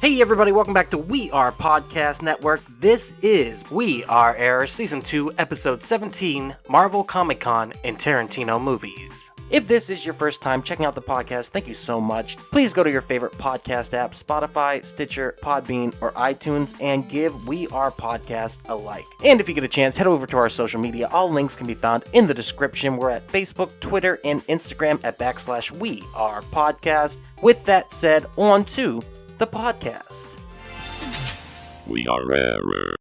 Hey everybody, welcome back to We Are Podcast Network. This is We Are Air Season 2, Episode 17, Marvel Comic-Con and Tarantino Movies. If this is your first time checking out the podcast, thank you so much. Please go to your favorite podcast app, Spotify, Stitcher, Podbean, or iTunes, and give We Are Podcast a like. And if you get a chance, head over to our social media. All links can be found in the description. We're at Facebook, Twitter, and Instagram at /We Are Podcast. With that said, on to the podcast. We are Error.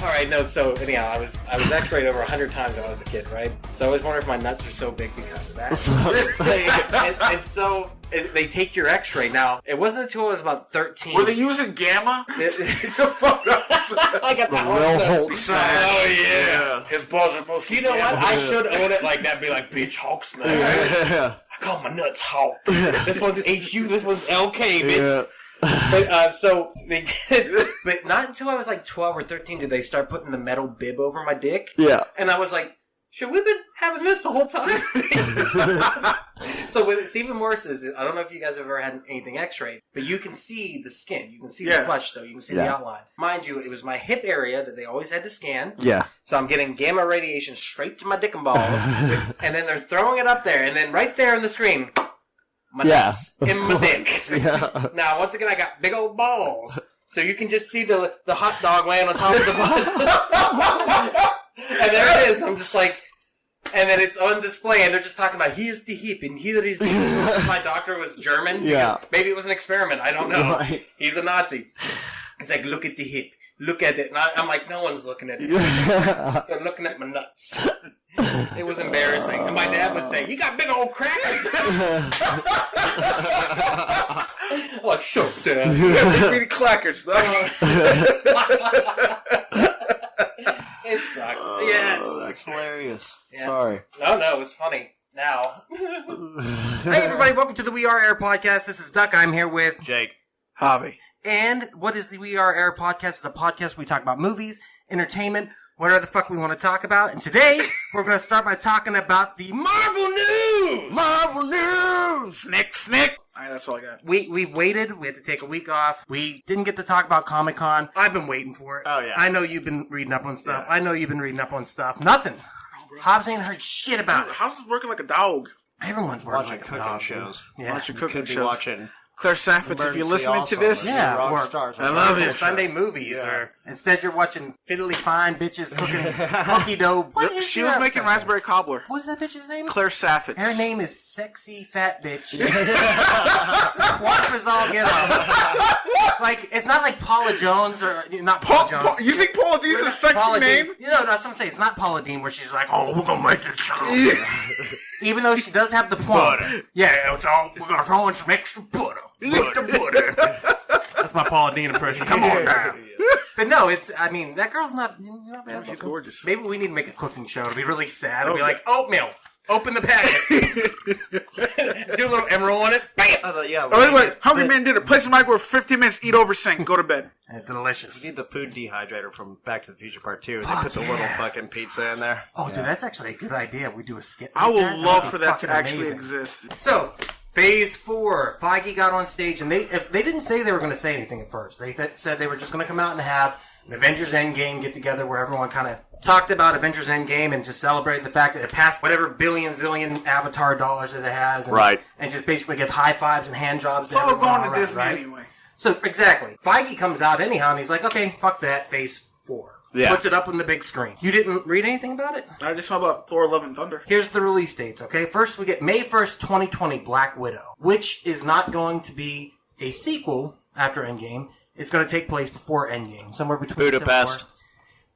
Alright, no, so anyhow, I was x-rayed over 100 times when I was a kid, right? So I always wonder if my nuts are so big because of that. and so they take your x-ray. Now, it wasn't until I was about 13. Were they using gamma? I got the real Hulk smash. Oh, yeah. His balls are mostly You know gamma. what? I should own it like that and be like, bitch, Hulk smash. Yeah. I call my nuts Hulk. This one's HU, this one's LK, bitch. Yeah. But, so they did, but not until I was like 12 or 13 did they start putting the metal bib over my dick. Yeah. And I was like, should we have been having this the whole time? So what's even worse is, I don't know if you guys have ever had anything x-rayed, but you can see the skin. You can see the flesh, though. You can see the outline. Mind you, it was my hip area that they always had to scan. Yeah. So I'm getting gamma radiation straight to my dick and balls. And then they're throwing it up there. And then right there on the screen, my nuts in my dick. Yeah. Now, once again, I got big old balls. So you can just see the hot dog laying on top of the ball. And there it is. I'm just like... And then it's on display, and they're just talking about, here's the hip, and here is the hip. My doctor was German. Yeah. Maybe it was an experiment. I don't know. Right. He's a Nazi. He's like, look at the hip. Look at it. And I'm like, no one's looking at it. They're looking at my nuts. It was embarrassing. And my dad would say, you got big old crackers. I'm like, shut up, Dad. Really clackers, though. It sucked. Yeah, it sucked. That's hilarious. Yeah. Sorry. No, it was funny. Now. Hey, everybody. Welcome to the We Are Air podcast. This is Duck. I'm here with Jake. Javi. And what is the We Are Air podcast? It's a podcast where we talk about movies, entertainment, whatever the fuck we want to talk about. And today, we're going to start by talking about the Marvel news! Marvel News! Snick. Alright, that's all I got. We waited. We had to take a week off. We didn't get to talk about Comic-Con. I've been waiting for it. Oh, yeah. I know you've been reading up on stuff. Yeah. I know you've been reading up on stuff. Nothing. Hobbs ain't heard shit about it. How's this working like a dog? Everyone's working Watching like a cooking dog. shows. Yeah. Watching You cooking could be shows. watching Claire Sanford, if you're listening to this. Yeah. Rock or- stars. I love it. Sunday movies, Yeah. or instead you're watching fiddly fine bitches cooking cookie dough. What is She your was making obsession? raspberry cobbler. What is that bitch's name? Claire Sanford. Her name is Sexy Fat Bitch. Quap is all get up. Like, it's not like Paula Jones, or not Paula Jones. You think Paula Dean's a sexy Paula name? Dean. You know, that's what I'm saying. It's not Paula Dean where she's like, oh, we're going to make this show. Even though she does have the plum. Yeah, it's all, we're going to throw in some extra butter. Butter. That's my Paula Dean impression. Come on now. But no, it's, I mean, that girl's not bad. She's gorgeous. Maybe we need to make a cooking show. It'll be really sad. It'll be like, oatmeal. Open the packet. Do a little emerald on it. Bam. Oh, wait. Hungry Man did it. Place the microwave 15 minutes, eat over, sink, go to bed. Delicious. You need the food dehydrator from Back to the Future Part 2. They put the little fucking pizza in there. Oh, dude, that's actually a good idea. We do a skit. I like would that. love That'd for be that to fucking actually amazing. exist. So, Phase 4. Feige got on stage, and they didn't say they were going to say anything at first. They said they were just going to come out and have an Avengers Endgame get-together where everyone kind of talked about Avengers Endgame and just celebrated the fact that it passed whatever billion, zillion Avatar dollars that it has. And, Right. And just basically give high fives and hand jobs It's to all everyone going to around, Disney right? anyway. So, exactly. Feige comes out anyhow, and he's like, okay, fuck that, Phase 4. Yeah. Puts it up on the big screen. You didn't read anything about it? I just saw about Thor: Love and Thunder. Here's the release dates, okay? First, we get May 1st, 2020, Black Widow, which is not going to be a sequel after Endgame. It's going to take place before Endgame, somewhere between Budapest. Civil War.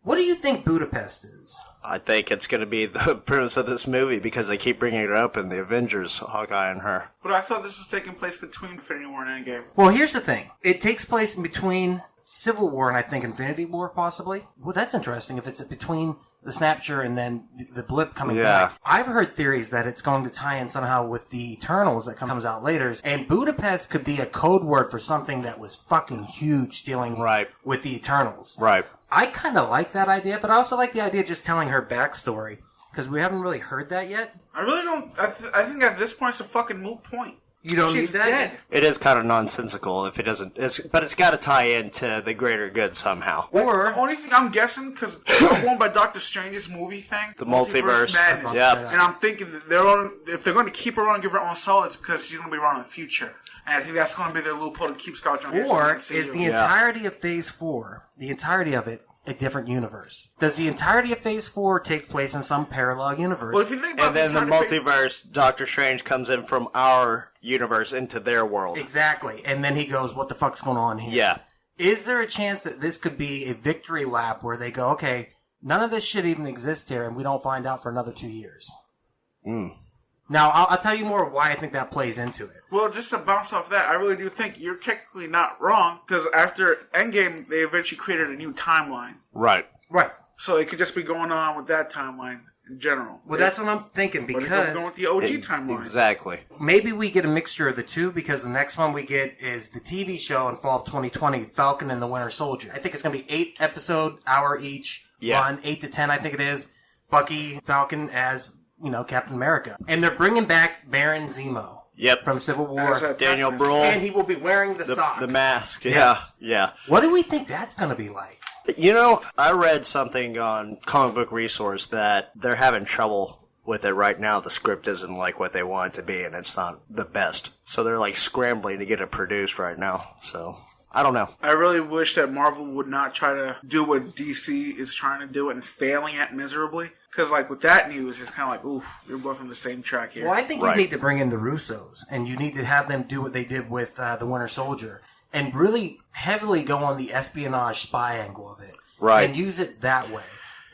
What do you think Budapest is? I think it's going to be the premise of this movie because they keep bringing it up in the Avengers, Hawkeye and her. But I thought this was taking place between Infinity War and Endgame. Well, here's the thing. It takes place in between Civil War and I think Infinity War, possibly. Well, that's interesting if it's between the Snapshot and then the blip coming back. I've heard theories that it's going to tie in somehow with the Eternals that comes out later. And Budapest could be a code word for something that was fucking huge dealing with the Eternals. Right. I kind of like that idea, but I also like the idea of just telling her backstory. Because we haven't really heard that yet. I really don't. I think at this point it's a fucking moot point. You don't She's need that. dead. It is kind of nonsensical if it doesn't. But it's got to tie into the greater good somehow. Or The only thing I'm guessing, because I'm going by Doctor Strange's movie thing, The multiverse. madness. Yeah. And I'm thinking that if they're going to keep her on and give her own soul, it's because she's going to be around in the future. And I think that's going to be their loophole to keep Scarlett Johansson. Or in is the MCU. entirety of Phase 4, the entirety of it, a different universe? Does the entirety of Phase 4 take place in some parallel universe? Well, if you think about And then the entirety of multiverse, Doctor Strange comes in from our universe into their world. Exactly. And then he goes, what the fuck's going on here? Yeah. Is there a chance that this could be a victory lap where they go, okay, none of this shit even exists here and we don't find out for another 2 years? Now, I'll tell you more why I think that plays into it. Well, just to bounce off that, I really do think you're technically not wrong, because after Endgame, they eventually created a new timeline. Right. Right. So it could just be going on with that timeline in general. Well, that's what I'm thinking, But because going with the OG timeline. Exactly. maybe we get a mixture of the two, because the next one we get is the TV show in fall of 2020, Falcon and the Winter Soldier. I think it's going to be 8 episode, hour each, run, 8 to 10, I think it is. Bucky, Falcon as, Captain America. And they're bringing back Baron Zemo. Yep. From Civil War. Daniel Bruhl. And he will be wearing the sock. The mask. Yeah. Yes. Yeah. What do we think that's going to be like? I read something on Comic Book Resource that they're having trouble with it right now. The script isn't like what they want it to be, and it's not the best. So they're like scrambling to get it produced right now. So I don't know. I really wish that Marvel would not try to do what DC is trying to do and failing at miserably. Because, with that news, it's kind of like, oof, you're both on the same track here. Well, I think you need to bring in the Russos, and you need to have them do what they did with the Winter Soldier, and really heavily go on the espionage spy angle of it. Right. And use it that way.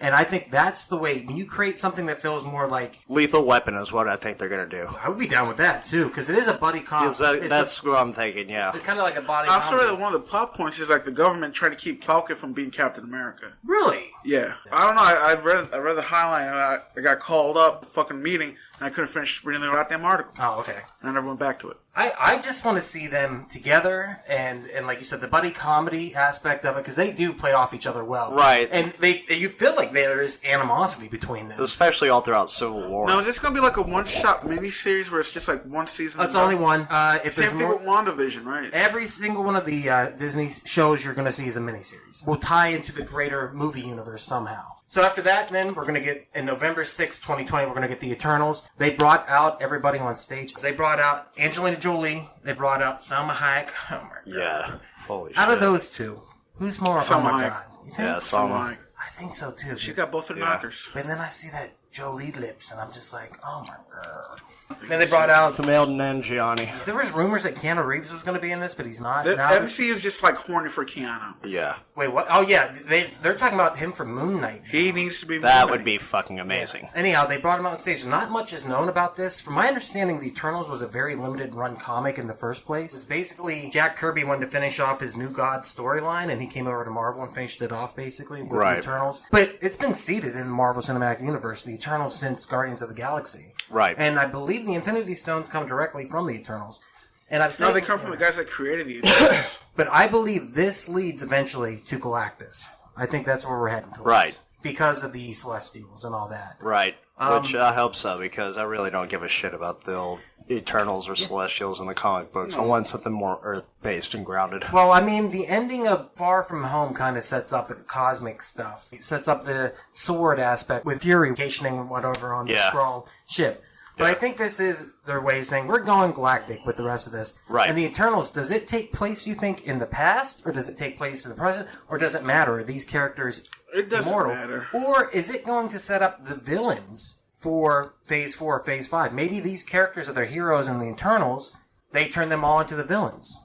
And I think that's the way, when you create something that feels more like... Lethal Weapon is what I think they're going to do. I would be down with that, too, because it is a buddy cop. That's what I'm thinking, yeah. It's kind of like a body I'm comedy. sorry that one of the plot points is the government trying to keep Falcon from being Captain America. Really? Yeah. I don't know. I read the highlight and I got called up fucking meeting and I couldn't finish reading the goddamn article. Oh, okay. And I never went back to it. I just want to see them together and like you said, the buddy comedy aspect of it, because they do play off each other well. Right. And you feel like there is animosity between them. Especially all throughout Civil War. Now, is this going to be like a one-shot miniseries where it's just one season? It's only one. Same thing with WandaVision, right? Every single one of the Disney shows you're going to see is a miniseries. Will tie into the greater movie universe somehow. So after that, then, we're going to get, in November 6th, 2020, we're going to get the Eternals. They brought out everybody on stage. They brought out Angelina Jolie. They brought out Salma Hayek. Oh, my God. Yeah. Holy shit. Out of those two, who's more... Salma oh, my Hayek. God. You think? Yeah, Salma. I think so, too. She got both her knockers. But then I see that Jolie lips, and I'm just like, oh, my God. Then they brought out... Kumail Nanjiani. There was rumors that Keanu Reeves was going to be in this, but he's not. The Now- MCU is just horny for Keanu. Yeah. Wait, what? Oh, yeah. They're talking about him for Moon Knight. He needs to be. That Moon would Knight. be fucking amazing. Anyhow, they brought him out on stage. Not much is known about this. From my understanding, the Eternals was a very limited run comic in the first place. It's basically Jack Kirby wanted to finish off his New God storyline, and he came over to Marvel and finished it off, basically, with Right. the Eternals. But it's been seeded in the Marvel Cinematic Universe, the Eternals, since Guardians of the Galaxy. Right. And I believe the Infinity Stones come directly from the Eternals. And I've said No, they come from the guys that created the Eternals. But I believe this leads eventually to Galactus. I think that's where we're heading towards. Right. Because of the Celestials and all that. Right. Which I hope so, because I really don't give a shit about the old Eternals or Celestials in the comic books. I want something more Earth-based and grounded. Well, I mean, the ending of Far From Home kind of sets up the cosmic stuff. It sets up the sword aspect with Fury vacationing whatever on the Yeah. Skrull ship. But I think this is their way of saying, we're going galactic with the rest of this. Right. And the Eternals, does it take place, you think, in the past? Or does it take place in the present? Or does it matter? Are these characters It doesn't immortal? matter. Or is it going to set up the villains for Phase 4 or Phase 5? Maybe these characters are their heroes in the Eternals. They turn them all into the villains.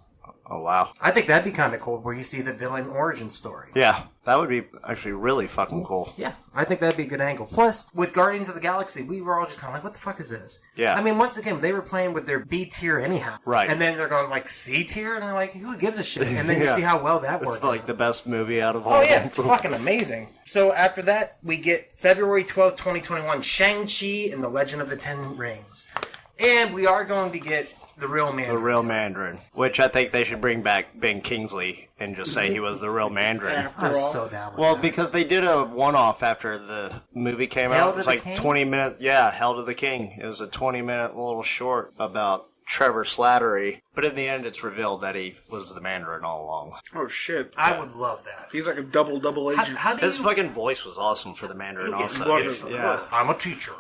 Oh, wow. I think that'd be kind of cool, where you see the villain origin story. Yeah, that would be actually really fucking cool. Yeah, I think that'd be a good angle. Plus, with Guardians of the Galaxy, we were all just kind of like, what the fuck is this? Yeah. I mean, once again, they were playing with their B tier anyhow. Right. And then they're going C tier, and they're like, who gives a shit? And then you Yeah. see how well that It's worked. like the best movie out of all Oh, of yeah, them. it's fucking amazing. So after that, we get February 12th, 2021, Shang-Chi and the Legend of the Ten Rings. And we are going to get the real man. The real Mandarin. Which I think they should bring back Ben Kingsley and just say he was the real Mandarin. After I'm all. so down with Well, that. because they did a one-off after the movie came Hail out. to It was the like King? 20 minutes. Yeah, Hail to the King. It was a 20-minute little short about Trevor Slattery, but in the end it's revealed that he was the Mandarin all along. Oh shit! I would love that. He's like a double agent. How do His you... fucking voice was awesome for the Mandarin also. Yeah. I'm a teacher.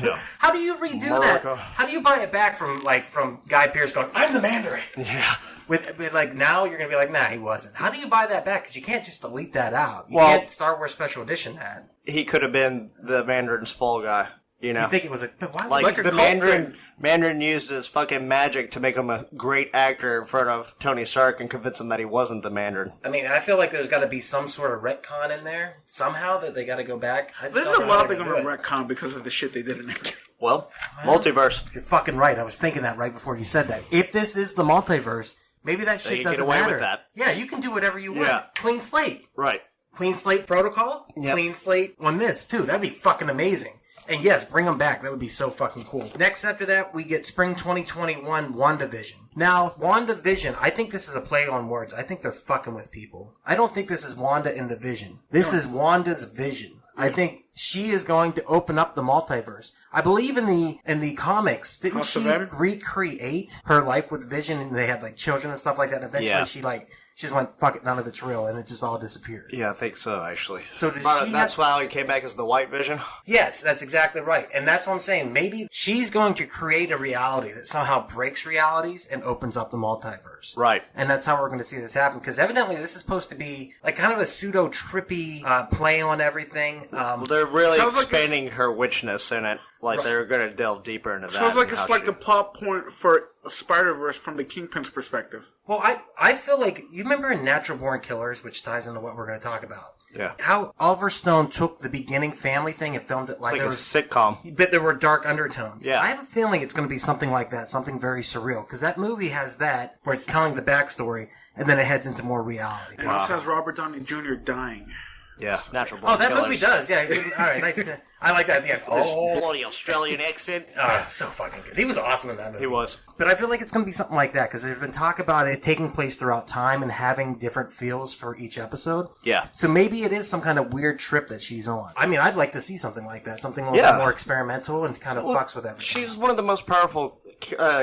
Yeah. How do you redo America. that? How do you buy it back from Guy Pearce going, I'm the Mandarin? Yeah. With like, now you're going to be like, nah, he wasn't. How do you buy that back? Because you can't just delete that out. You can't Star Wars Special Edition that. He could have been the Mandarin's fall guy. You know, You think it was but why like Like a the cult Mandarin used his fucking magic to make him a great actor in front of Tony Stark and convince him that he wasn't the Mandarin. I mean, I feel like there's got to be some sort of retcon in there somehow that they got to go back. I just There's don't a know how lot they're do gonna it. retcon because of the shit they did in that game. Well, multiverse. You're fucking right. I was thinking that right before you said that. If this is the multiverse, maybe that shit you doesn't get away matter. with that. Yeah, you can do whatever you want. Yeah. Clean slate. Right. Clean slate protocol. Yep. Clean slate on this too. That'd be fucking amazing. And yes, bring them back. That would be so fucking cool. Next after that, we get Spring 2021 WandaVision. Now, WandaVision, I think this is a play on words. I think they're fucking with people. I don't think this is Wanda in the Vision. This is Wanda's vision. I think she is going to open up the multiverse. I believe in the comics, didn't House of she M? recreate her life with Vision, and they had like children and stuff like that, and eventually Yeah. she just went, fuck it, none of it's real, and it just all disappeared. Yeah, I think so, actually. So does But she that's have- why he came back as the White Vision? Yes, that's exactly right. And that's what I'm saying. Maybe she's going to create a reality that somehow breaks realities and opens up the multiverse. Right. And that's how we're going to see this happen. Because evidently this is supposed to be like kind of a pseudo-trippy play on everything. Well, they're really Sounds like expanding her witchness in it. Like, they're going to delve deeper into that. Sounds like and it's how like she- the plot point for Spider-Verse from the Kingpin's perspective. Well, I feel like, you remember in Natural Born Killers, which ties into what we're going to talk about. Yeah. How Oliver Stone took the beginning family thing and filmed it like, It's like there a was... sitcom. But there were dark undertones. Yeah. I have a feeling it's going to be something like that, something very surreal. Because that movie has that, where it's telling the backstory, and then it heads into more reality. And this has Robert Downey Jr. dying. Yeah, Natural Born Oh, that Killers. movie does. Yeah. All right, nice. I like that at the end. This Oh, bloody Australian accent. so fucking good. He was awesome in that movie. He was. But I feel like it's going to be something like that, because there's been talk about it taking place throughout time and having different feels for each episode. Yeah. So maybe it is some kind of weird trip that she's on. I mean, I'd like to see something like that. Something a little bit more experimental and kind of fucks with everything. She's one of the most powerful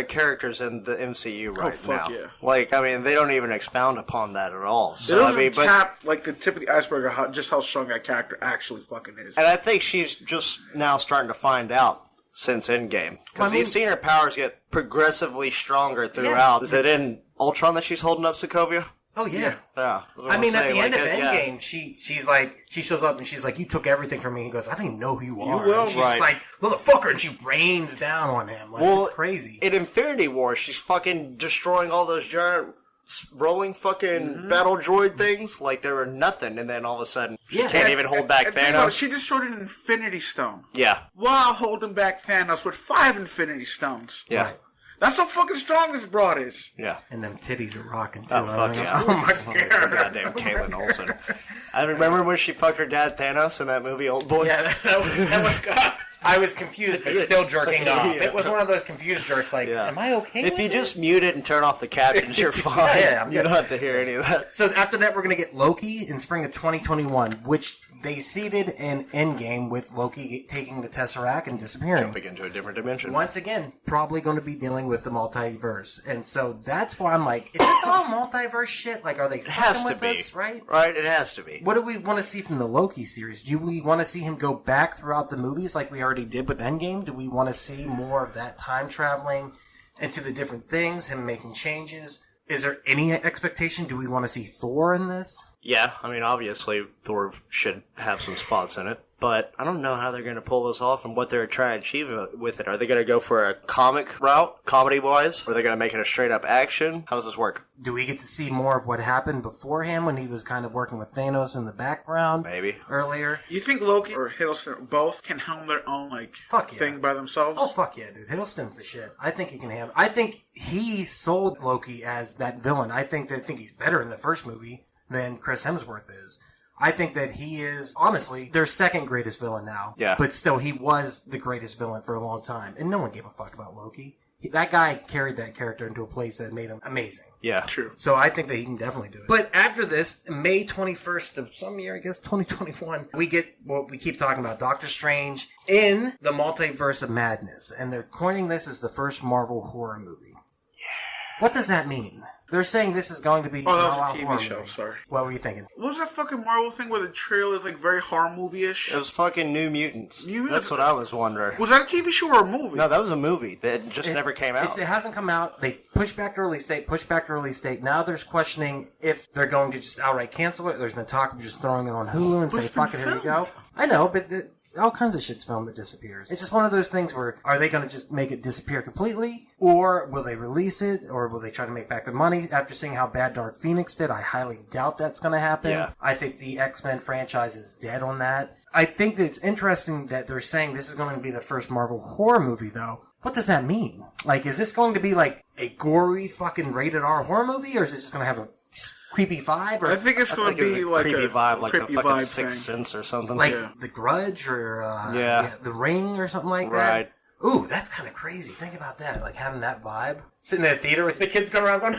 characters in the MCU right fuck now. yeah. Like, I mean, they don't even expound upon that at all. They So, don't I mean, even tap like the tip of the iceberg of just how strong that character actually fucking is. and I think she's just now starting to find out since Endgame. Because you've seen her powers get progressively stronger throughout. Yeah. Is it in Ultron that she's holding up Sokovia? Oh, yeah. Yeah. I mean, at the end of Endgame, she's like, she shows up and she's like, you took everything from me. He goes, I don't even know who you are. will, And she's right. like, motherfucker, and she rains down on him. Like, Well, it's crazy. In Infinity War, she's fucking destroying all those giant rolling fucking battle droid things like they were nothing, and then all of a sudden she Yeah. can't even hold back And think about it, Thanos. she destroyed an Infinity Stone Yeah. while holding back Thanos with 5 Infinity Stones. Yeah. Right. That's how fucking strong this broad is. Yeah. And them titties are rocking, too. Oh, fuck yeah. Oh, my God. Goddamn Caitlin Olsen. I remember when she fucked her dad Thanos in that movie Old Boy. Yeah, that was God. I was confused, but still jerking off. Yeah. It was one of those confused jerks, like, Yeah. am I okay If with you just this? mute it and turn off the captions, you're fine. Yeah, I'm you good. don't have to hear any of that. So after that, we're going to get Loki in spring of 2021, which they seeded in Endgame with Loki taking the Tesseract and disappearing. Jumping into a different dimension. Once again, probably going to be dealing with the multiverse. And so that's why I'm like, is this all multiverse shit? Like, are they It has fucking to with be. us, right? Right, it has to be. What do we want to see from the Loki series? Do we want to see him go back throughout the movies like we already did with Endgame? Do we want to see more of that time traveling into the different things, him making changes? Is there any expectation? Do we want to see Thor in this? Yeah, I mean, obviously, Thor should have some spots in it. But I don't know how they're going to pull this off and what they're trying to achieve with it. Are they going to go for a comic route, comedy-wise? Or are they going to make it a straight-up action? How does this work? Do we get to see more of what happened beforehand when he was kind of working with Thanos in the background? Maybe. Earlier? You think Loki or Hiddleston both can helm their own Fuck yeah. thing by themselves? Oh, fuck yeah, dude. Hiddleston's the shit. I think he can handle. I think he sold Loki as that villain. I think he's better in the first movie than Chris Hemsworth is. I think that he is, honestly, their second greatest villain now. Yeah. But still, he was the greatest villain for a long time. And no one gave a fuck about Loki. That guy carried that character into a place that made him amazing. Yeah. True. So I think that he can definitely do it. But after this, May 21st of some year, I guess 2021, we get what we keep talking about, Doctor Strange in the Multiverse of Madness. And they're coining this as the first Marvel horror movie. What does that mean? They're saying this is going to be Oh, an that was all-out a TV horror show, movie. sorry. What were you thinking? What was that fucking Marvel thing where the trailer is like very horror movie-ish? It was fucking New Mutants. New Mutants? That's what I was wondering. Was that a TV show or a movie? No, that was a movie that just never came out. It hasn't come out. They pushed back the release date, Now there's questioning if they're going to just outright cancel it. There's been talk of just throwing it on Hulu and But say, it's been fuck it, here you filmed. go. I know, but all kinds of shit's filmed that disappears. It's just one of those things where, are they going to just make it disappear completely? Or will they release it? Or will they try to make back their money? After seeing how bad Dark Phoenix did, I highly doubt that's going to happen. Yeah. I think the X-Men franchise is dead on that. I think that it's interesting that they're saying this is going to be the first Marvel horror movie, though. What does that mean? Like, is this going to be like a gory fucking rated R horror movie? Or is it just going to have a creepy vibe? Or I think it's going to be like creepy a vibe, like the creepy fucking vibe Sixth thing. Sense or something. like Yeah. The Grudge or Yeah. The Ring or something like that? Right. Ooh, that's kind of crazy. Think about that, like having that vibe. Sitting in a theater with the kids going around going,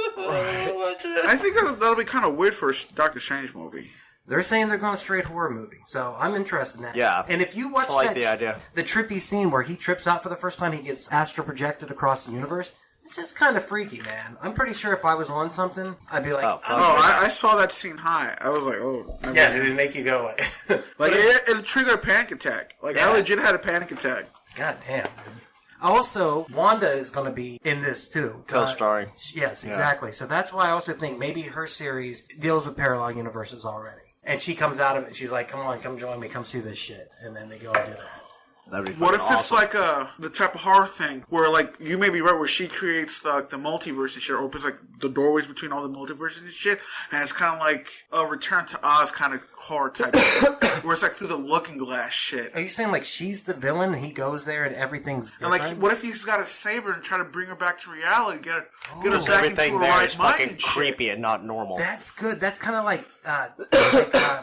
I think that'll be kind of weird for a Doctor Strange movie. They're saying they're going straight horror movie, so I'm interested in that. Yeah. And if you watch I like that the idea. the trippy scene where he trips out for the first time, he gets astral projected across the universe. It's just kind of freaky, man. I'm pretty sure if I was on something, I'd be like, Oh, fuck. I saw that scene high. I was like, oh. never yeah, mind. did it make you go like, Like, it triggered a panic attack. Like, Yeah. I legit had a panic attack. God damn, dude. Also, Wanda is going to be in this too. Co-starring. Yes, exactly. So that's why I also think maybe her series deals with parallel universes already. And she comes out of it and she's like, come on, come join me, come see this shit. And then they go and do that. That'd be What if fucking it's awesome. like the type of horror thing where, like, you may be right, where she creates the multiverse and shit, or opens like the doorways between all the multiverses and shit, and it's kind of like a Return to Oz kind of horror type shit, where it's like through the Looking Glass shit. Are you saying like she's the villain and he goes there and everything's And different? like, what if he's got to save her and try to bring her back to reality, get her back Everything into her there right is mind fucking and shit. creepy and not normal. That's good. That's kind of like,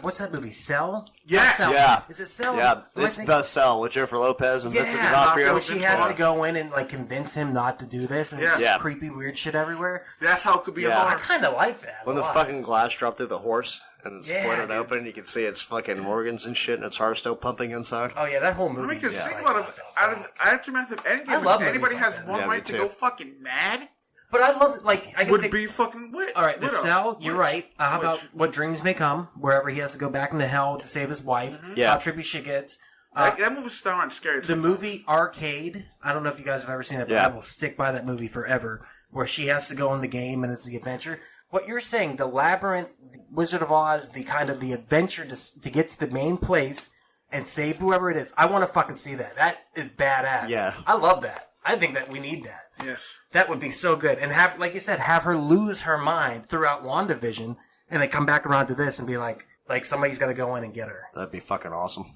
what's that movie? Cell? Yeah. Not Cell. Yeah. Is it Cell? Yeah, Am I it's thinking- The Cell with Jennifer Lopez and Vincent Yeah, D'Onofrio. where she has to go in and like convince him not to do this, and Yeah. it's Yeah. creepy, weird shit everywhere. That's how it could be a Yeah. I horror. kind of like that. When a the lot. fucking glass dropped through the horse and it's Yeah, split it dude. open, you can see its fucking organs and shit, and its heart still pumping inside. Oh yeah, that whole movie. Because is think like, about what it, the out of fuck? the aftermath of Endgame, I love if anybody movies like has that. one Yeah, me right to too. go fucking mad, But I love it. Like I can would think, be fucking wit. all right, the Widow. Cell. You're Witch. right. How about Witch. What Dreams May Come, wherever he has to go back into hell to save his wife. Yeah. How trippy shit gets. That movie's still around scary. The movie Arcade. I don't know if you guys have ever seen it, but Yeah. I will stick by that movie forever. Where she has to go in the game and it's the adventure. What you're saying, the Labyrinth, the Wizard of Oz, the kind of the adventure to get to the main place and save whoever it is. I want to fucking see that. That is badass. Yeah. I love that. I think that we need that. Yes. That would be so good. And have, like you said, have her lose her mind throughout WandaVision and then come back around to this and be like somebody's got to go in and get her. That'd be fucking awesome.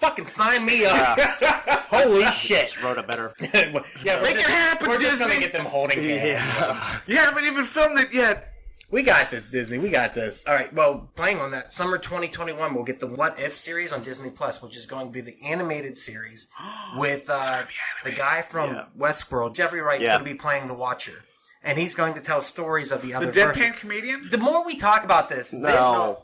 Fucking sign me up. Holy shit. Just wrote a better. Yeah, Make it happen, We're just going to Disney. get them holding hands. You haven't even filmed it yet. We got this, Disney. We got this. All right. Well, playing on that, summer 2021, we'll get the What If series on Disney Plus, which is going to be the animated series with the guy from Westworld. Jeffrey Wright's Yeah. going to be playing the Watcher, and he's going to tell stories of the other The versions. deadpan comedian? The more we talk about this, No.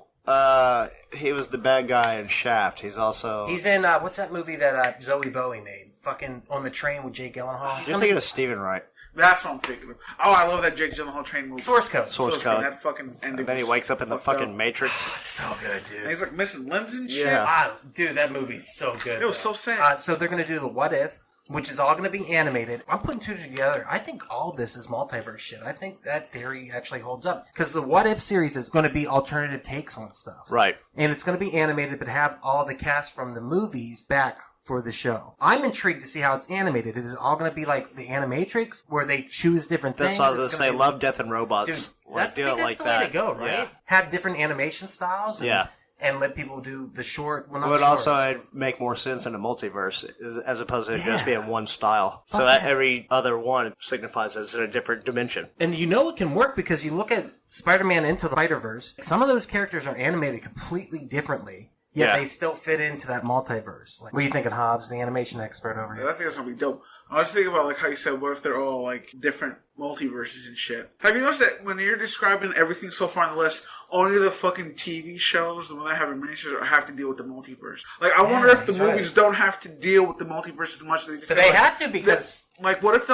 He was the bad guy in Shaft. He's also. he's in what's that movie that Zoe Bowie made? Fucking On the Train with Jake Gyllenhaal. You're thinking of Stephen Wright. That's what I'm thinking of. Oh, I love that Jake Gyllenhaal train movie. Source Code. Source So Code. That fucking ending. And then he was wakes up in the fucked fucking up. Matrix. So good, dude. And he's like missing limbs and shit. Yeah. Dude, that movie's so good. It was though. so sad. So they're going to do the What If, which is all going to be animated. I'm putting two together. I think all this is multiverse shit. I think that theory actually holds up. Because the What If series is going to be alternative takes on stuff. Right. And it's going to be animated, but have all the cast from the movies back for the show. I'm intrigued to see how it's animated. Is it all going to be like the Animatrix, where they choose different That's things? what I was going It's to gonna say. be- Love, Death, and Robots. Dude, Like, I do think it that's like the that. way to go, right? Yeah. Have different animation styles. And, Yeah. And let people do the short. Well, not It would shorts. also make more sense in a multiverse as opposed to just Yeah. being one style. So Fuck that yeah. every other one signifies that it's in a different dimension. And you know it can work because you look at Spider-Man Into the Spider-Verse. Some of those characters are animated completely differently, yet Yeah. they still fit into that multiverse. Like, what are you thinking, Hobbs, the animation expert over I here? think it's gonna be dope. I was thinking about like how you said, what if they're all like different multiverses and shit. Have you noticed that when you're describing everything so far on the list, only the fucking TV shows, the one that have a miniseries, have to deal with the multiverse? Like, I wonder if the movies don't have to deal with the multiverse as much. But they have to, because... Like, what if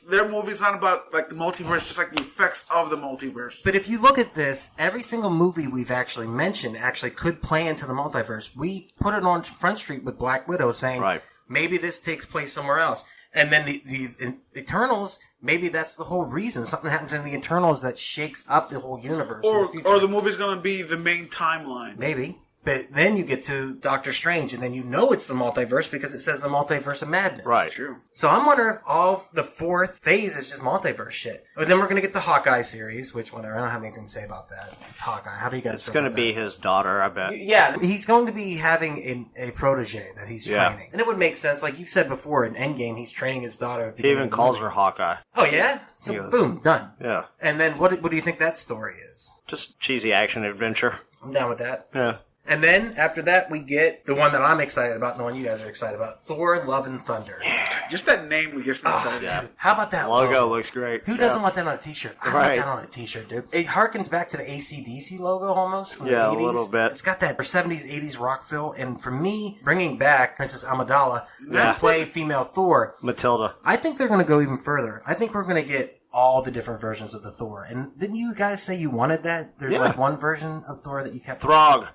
their movie's not about, like, the multiverse, just like the effects of the multiverse? But if you look at this, every single movie we've actually mentioned actually could play into the multiverse. We put it on Front Street with Black Widow saying, maybe this takes place somewhere else. And then the Eternals, maybe that's the whole reason. Something happens in the Eternals that shakes up the whole universe. Or the movie's going to be the main timeline. Maybe. But then you get to Doctor Strange, and then you know it's the multiverse because it says the multiverse of madness. Right. True. So I'm wondering if all the fourth phase is just multiverse shit. But then we're going to get the Hawkeye series, which, whatever, I don't have anything to say about that. It's Hawkeye. How do you guys It's feel going to about be that? his daughter, I bet. Yeah, he's going to be having a protege that he's training. And it would make sense. Like you said before, in Endgame, he's training his daughter. He even calls her Hawkeye. Oh, yeah? So, boom, done. Yeah. And then what do you think that story is? Just cheesy action adventure. I'm down with that. Yeah. And then, after that, we get the one that I'm excited about and the one you guys are excited about. Thor, Love, and Thunder. Yeah. Just that name we get me excited. Yeah. Dude, how about that logo? Looks great. Who doesn't want that on a t-shirt? I want that on a t-shirt, dude. It harkens back to the AC/DC logo almost from the 80s. A little bit. It's got that 70s, 80s rock feel. And for me, bringing back Princess Amidala to play female Thor. Matilda. I think they're going to go even further. I think we're going to get all the different versions of the Thor. And didn't you guys say you wanted that? There's like one version of Thor that you kept... Throg.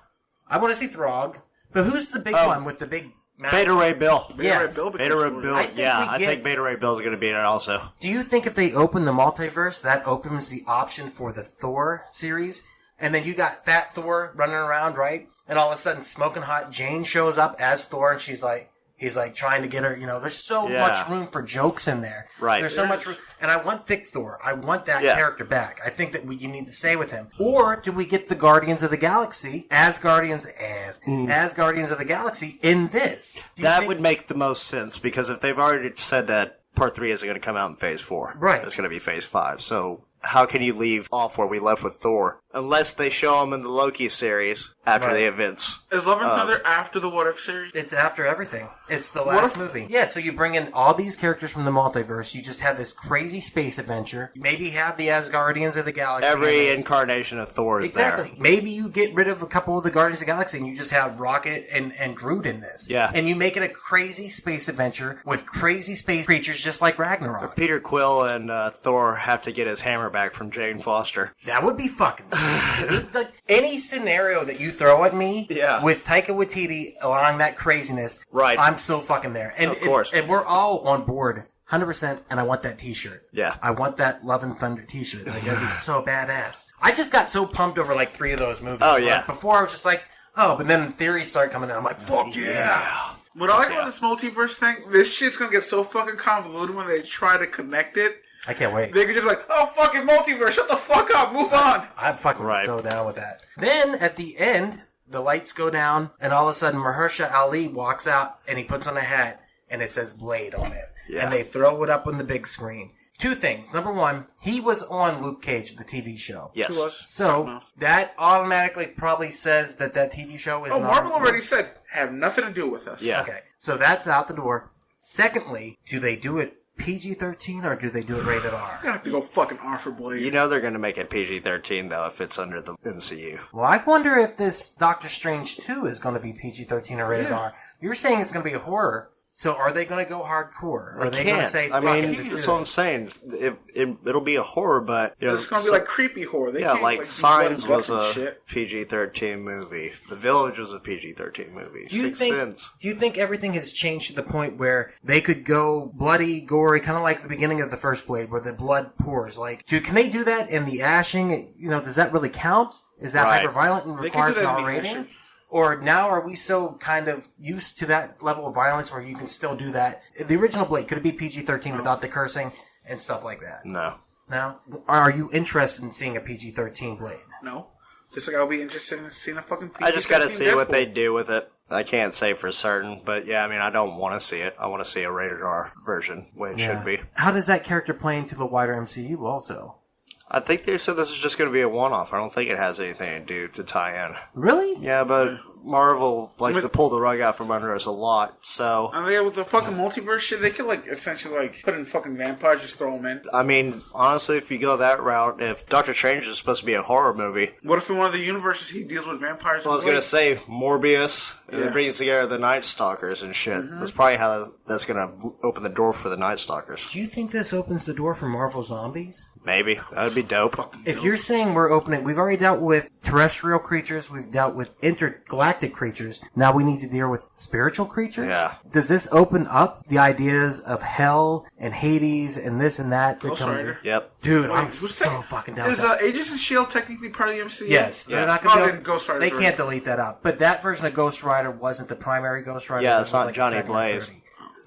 I want to see Throg. But who's the big one with the big... Beta Ray Bill. Yes. Beta Ray Bill. I think Beta Ray Bill is going to be in it also. Do you think if they open the multiverse, that opens the option for the Thor series? And then you got Fat Thor running around, right? And all of a sudden, Smoking Hot Jane shows up as Thor, and he's like trying to get her, there's so much room for jokes in there. Right. There's so much room. And I want Thick Thor. I want that character back. I think that you need to stay with him. Or do we get the Guardians of the Galaxy as Guardians of the Galaxy in this? That would make the most sense, because if they've already said that Part 3 isn't going to come out in Phase 4. Right. It's going to be Phase 5. So how can you leave off where we left with Thor? Unless they show him in the Loki series after the events. Is Love and Thunder after the What If series? It's after everything. It's the last movie. Yeah, so you bring in all these characters from the multiverse. You just have this crazy space adventure. Maybe have the Asgardians of the Galaxy. Every incarnation of Thor is there. Maybe you get rid of a couple of the Guardians of the Galaxy and you just have Rocket and Groot in this. Yeah. And you make it a crazy space adventure with crazy space creatures just like Ragnarok. Peter Quill and Thor have to get his hammer back from Jane Foster. That would be fucking sick. Like any scenario that you throw at me with Taika Waititi allowing that craziness, I'm so fucking there. And, of course. And we're all on board 100%, and I want that t-shirt. Yeah. I want that Love and Thunder t-shirt. Like, that'd be so badass. I just got so pumped over like 3 of those movies. Oh, yeah. Like, before I was just like, but then theories start coming out. I'm like, fuck yeah. What I like about this multiverse thing, this shit's gonna get so fucking convoluted when they try to connect it. I can't wait. They could just be like, oh, fucking multiverse, shut the fuck up, move on. I'm fucking so down with that. Then, at the end, the lights go down, and all of a sudden, Mahershala Ali walks out, and he puts on a hat, and it says Blade on it. Yeah. And they throw it up on the big screen. 2 things. Number 1, he was on Luke Cage, the TV show. Yes. He was. So, that automatically probably says that TV show is not... Marvel already said, have nothing to do with us. Yeah. Okay, so that's out the door. Secondly, do they do it PG-13 or do they do it rated R? You're gonna have to go fucking R for Blade. You know they're going to make it PG-13, though, if it's under the MCU. Well, I wonder if this Doctor Strange 2 is going to be PG-13 or rated R. You're saying it's going to be a horror. So are they going to go hardcore? Or are they going to say, fuck it? That's what I'm saying. It'll be a horror, but... it's going to be like creepy horror. They can't, like Signs was a PG-13 movie. The Village was a PG-13 movie. Sixth Sense. Do you think everything has changed to the point where they could go bloody, gory, kind of like the beginning of the first Blade, where the blood pours? Like, can they do that in the ashing? Does that really count? Is that hyper-violent and requires an R rating? Or now are we so kind of used to that level of violence where you can still do that? The original Blade, could it be PG-13 without the cursing and stuff like that? No. No? Are you interested in seeing a PG-13 Blade? No. Just like I'll be interested in seeing a fucking PG-13 I just got to see Deadpool. what they do with it. I can't say for certain, but I don't want to see it. I want to see a rated R version, the way it should be. How does that character play into the wider MCU also? I think they said this is just going to be a one-off. I don't think it has anything to do to tie in. Really? Yeah, but Marvel likes to pull the rug out from under us a lot, so... I mean, with the fucking multiverse shit, they could, like, essentially, like, put in fucking vampires, just throw them in. I mean, honestly, if you go that route, if Doctor Strange is supposed to be a horror movie... What if in one of the universes he deals with vampires? Well, I was going to say, Morbius, and it brings together the Night Stalkers and shit. Mm-hmm. That's probably how that's going to open the door for the Night Stalkers. Do you think this opens the door for Marvel Zombies? Maybe. That would be dope. If you're saying we're opening... We've already dealt with terrestrial creatures, we've dealt with intergalactic creatures, now we need to deal with spiritual creatures? Yeah. Does this open up the ideas of hell and Hades and this and that? Ghost Rider. Yep. Dude, I'm so fucking down with Is that. Agents of S.H.I.E.L.D. technically part of the MCU? Yes. They're not going to Ghost Rider. They can't delete that out. But that version of Ghost Rider wasn't the primary Ghost Rider. Yeah, it's not like Johnny Blaze.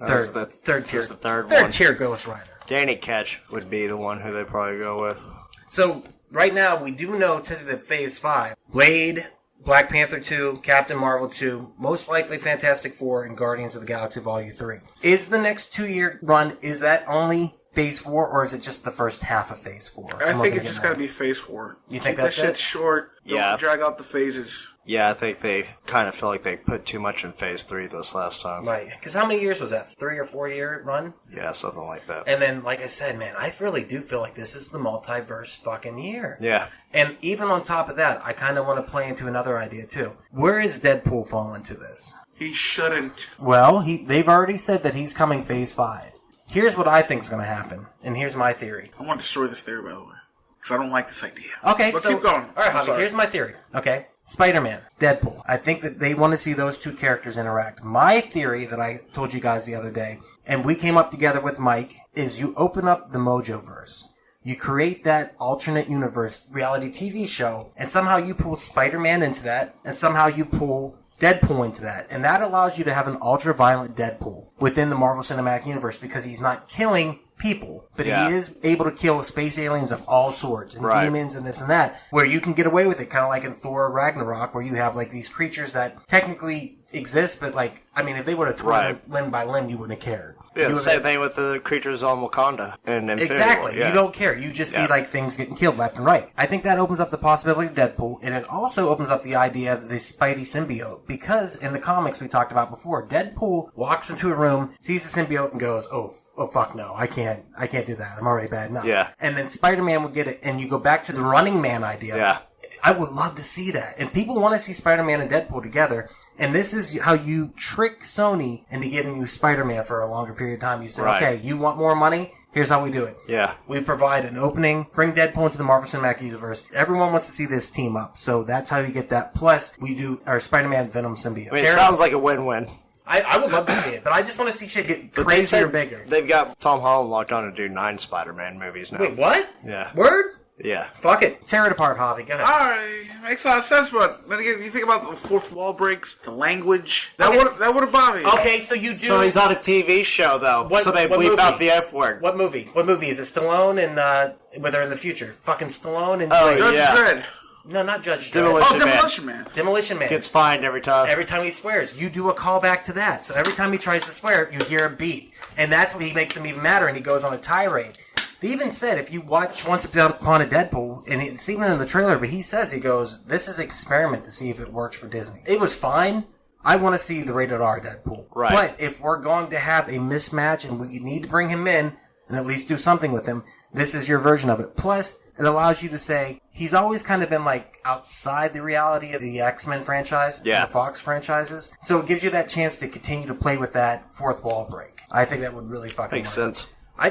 Third tier. The third one. Third tier Ghost Rider. Danny Ketch would be the one who they probably go with. So, right now, we do know tentative Phase 5. Blade, Black Panther 2, Captain Marvel 2, most likely Fantastic Four, and Guardians of the Galaxy Volume 3. Is the next 2-year run, is that only Phase 4, or is it just the first half of Phase 4? I think it's just got to be Phase 4. You think that that's shit's it? short. Don't drag out the phases. Yeah, I think they kind of feel like they put too much in Phase 3 this last time. Right. Because how many years was that? 3 or 4 year run? Yeah, something like that. And then, like I said, man, I really do feel like this is the multiverse fucking year. Yeah. And even on top of that, I kind of want to play into another idea, too. Where is Deadpool fall into this? He shouldn't. Well, they've already said that he's coming Phase 5. Here's what I think is going to happen, and here's my theory. I want to destroy this theory, by the way, because I don't like this idea. Okay, but so keep going. All right, Javi, here's my theory. Okay, Spider-Man, Deadpool. I think that they want to see those two characters interact. My theory that I told you guys the other day, and we came up together with Mike, is you open up the Mojoverse. You create that alternate universe reality TV show, and somehow you pull Spider-Man into that, and somehow you pull Deadpool into that. And that allows you to have an ultra-violent Deadpool within the Marvel Cinematic Universe because he's not killing people, but he is able to kill space aliens of all sorts and demons and this and that, where you can get away with it, kind of like in Thor Ragnarok, where you have like these creatures that technically exist, but like, I mean, if they would have torn them limb by limb, you wouldn't have cared. Yeah, the same thing with the creatures on Wakanda and Infinity Exactly. War, You don't care. You just see like things getting killed left and right. I think that opens up the possibility of Deadpool, and it also opens up the idea of the Spidey symbiote, because in the comics we talked about before, Deadpool walks into a room, sees the symbiote, and goes, oh fuck no, I can't do that. I'm already bad enough. Yeah. And then Spider-Man would get it, and you go back to the Running Man idea. Yeah. I would love to see that. And people want to see Spider-Man and Deadpool together. And this is how you trick Sony into giving you Spider-Man for a longer period of time. You say, okay, you want more money? Here's how we do it. Yeah. We provide an opening, bring Deadpool into the Marvel Cinematic Universe. Everyone wants to see this team up. So that's how you get that. Plus, we do our Spider-Man Venom symbiote. I mean, it sounds like a win-win. I would love to see it, but I just want to see shit get crazier and bigger. They've got Tom Holland locked on to do 9 Spider-Man movies now. Wait, what? Yeah. Word? Yeah. Fuck it. Tear it apart, Javi. Go ahead. Alright, makes a lot of sense, but then again, you think about the fourth wall breaks, the language, that would have bothered me. Okay, so you do... So he's on a TV show, though, so they bleep movie? out the F word. What movie? What movie? Is it Stallone and, whether in the future? Fucking Stallone and... Judge Dredd. No, not Judge Dredd. Demolition Man. Demolition Man. Gets fined every time. Every time he swears. You do a callback to that. So every time he tries to swear, you hear a beat. And that's what he makes him even madder, and he goes on a tirade. They even said, if you watch Once Upon a Deadpool, and it's even in the trailer, but he says, he goes, this is an experiment to see if it works for Disney. It was fine. I want to see the rated R Deadpool. Right. But if we're going to have a mismatch and we need to bring him in and at least do something with him, this is your version of it. Plus, it allows you to say, he's always kind of been like outside the reality of the X-Men franchise, the Fox franchises. So it gives you that chance to continue to play with that fourth wall break. I think that would really fucking Makes work. sense. I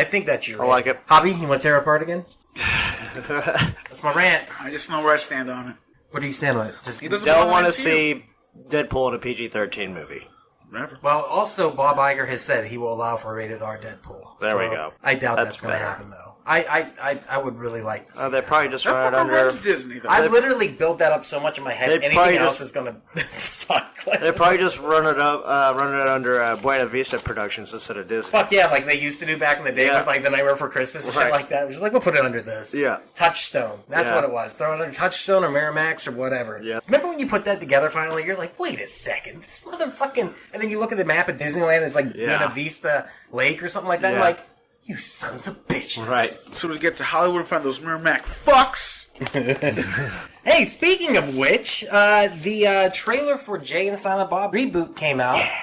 think that's your I like it. Javi, you want to tear apart again? That's my rant. I just know where I stand on it. Where do you stand on it? Just Don't want to see Deadpool in a PG-13 movie. Never. Well, also, Bob Iger has said he will allow for a rated R Deadpool. There we go. I doubt that's going to better. happen, though. I would really like to see They probably just run it That under... runs Disney, though. I've literally built that up so much in my head. Anything else is going to suck. They probably just run it under Buena Vista Productions instead of Disney. Fuck yeah, like they used to do back in the day with like The Nightmare Before Christmas and shit like that. It was just like, we'll put it under this. Yeah. Touchstone. That's what it was. Throw it under Touchstone or Miramax or whatever. Yeah. Remember when you put that together finally? You're like, wait a second. This motherfucking... And then you look at the map at Disneyland, it's like Buena Vista Lake or something like that. Yeah. You're like, you sons of bitches. Right. As soon as we get to Hollywood and find those Miramax fucks. Hey, speaking of which, the trailer for Jay and Silent Bob reboot came out. Yeah.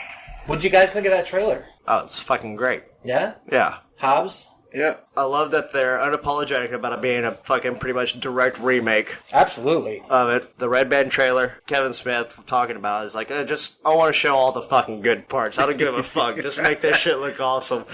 What'd you guys think of that trailer? Oh, it's fucking great. Yeah? Yeah. Hobbs? Yeah. I love that they're unapologetic about it being a fucking pretty much direct remake Absolutely. of it. The Red Band trailer, Kevin Smith talking about it, is like, I want to show all the fucking good parts. I don't give a fuck. Just make this shit look awesome.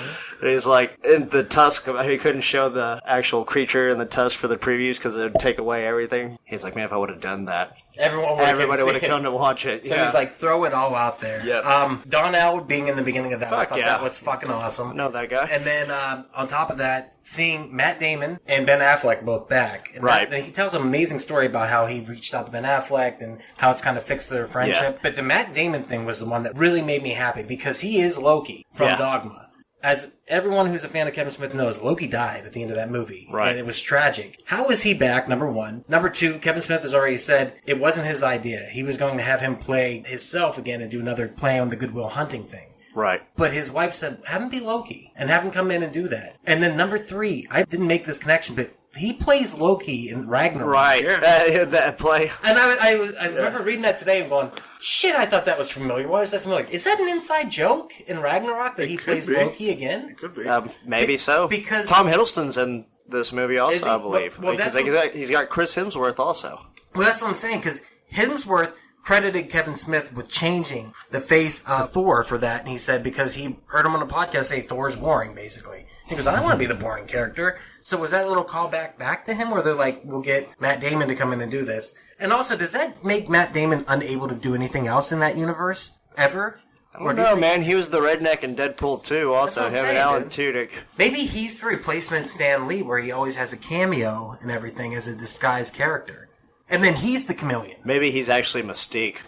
And he's like, in the tusk, he couldn't show the actual creature in the tusk for the previews because it would take away everything. He's like, man, if I would have done that, everybody would have come to watch it. So he's like, throw it all out there. Yep. Donnell being in the beginning of that, I thought that was fucking awesome. I know that guy. And then on top of that, seeing Matt Damon and Ben Affleck both back. And right. He tells an amazing story about how he reached out to Ben Affleck and how it's kind of fixed their friendship. Yeah. But the Matt Damon thing was the one that really made me happy because he is Loki from Dogma. As everyone who's a fan of Kevin Smith knows, Loki died at the end of that movie. Right. And it was tragic. How is he back, number one? Number two, Kevin Smith has already said it wasn't his idea. He was going to have him play himself again and do another play on the Good Will Hunting thing. Right. But his wife said, have him be Loki and have him come in and do that. And then number three, I didn't make this connection, but he plays Loki in Ragnarok. Right. Yeah. That play. And I remember reading that today and going, shit, I thought that was familiar. Why is that familiar? Is that an inside joke in Ragnarok that he plays Loki again? It could be. Maybe so. Because Tom Hiddleston's in this movie also, I believe. Well, because he's got Chris Hemsworth also. Well, that's what I'm saying, because Hemsworth credited Kevin Smith with changing the face of Thor for that, and he said because he heard him on a podcast say Thor's boring, basically. He goes, I don't want to be the boring character. So was that a little callback back to him, where they're like, we'll get Matt Damon to come in and do this? And also, does that make Matt Damon unable to do anything else in that universe, ever? I don't know, man. He was the redneck in Deadpool 2, also. Him and Alan Tudyk. Maybe he's the replacement Stan Lee, where he always has a cameo and everything as a disguised character. And then he's the chameleon. Maybe he's actually Mystique.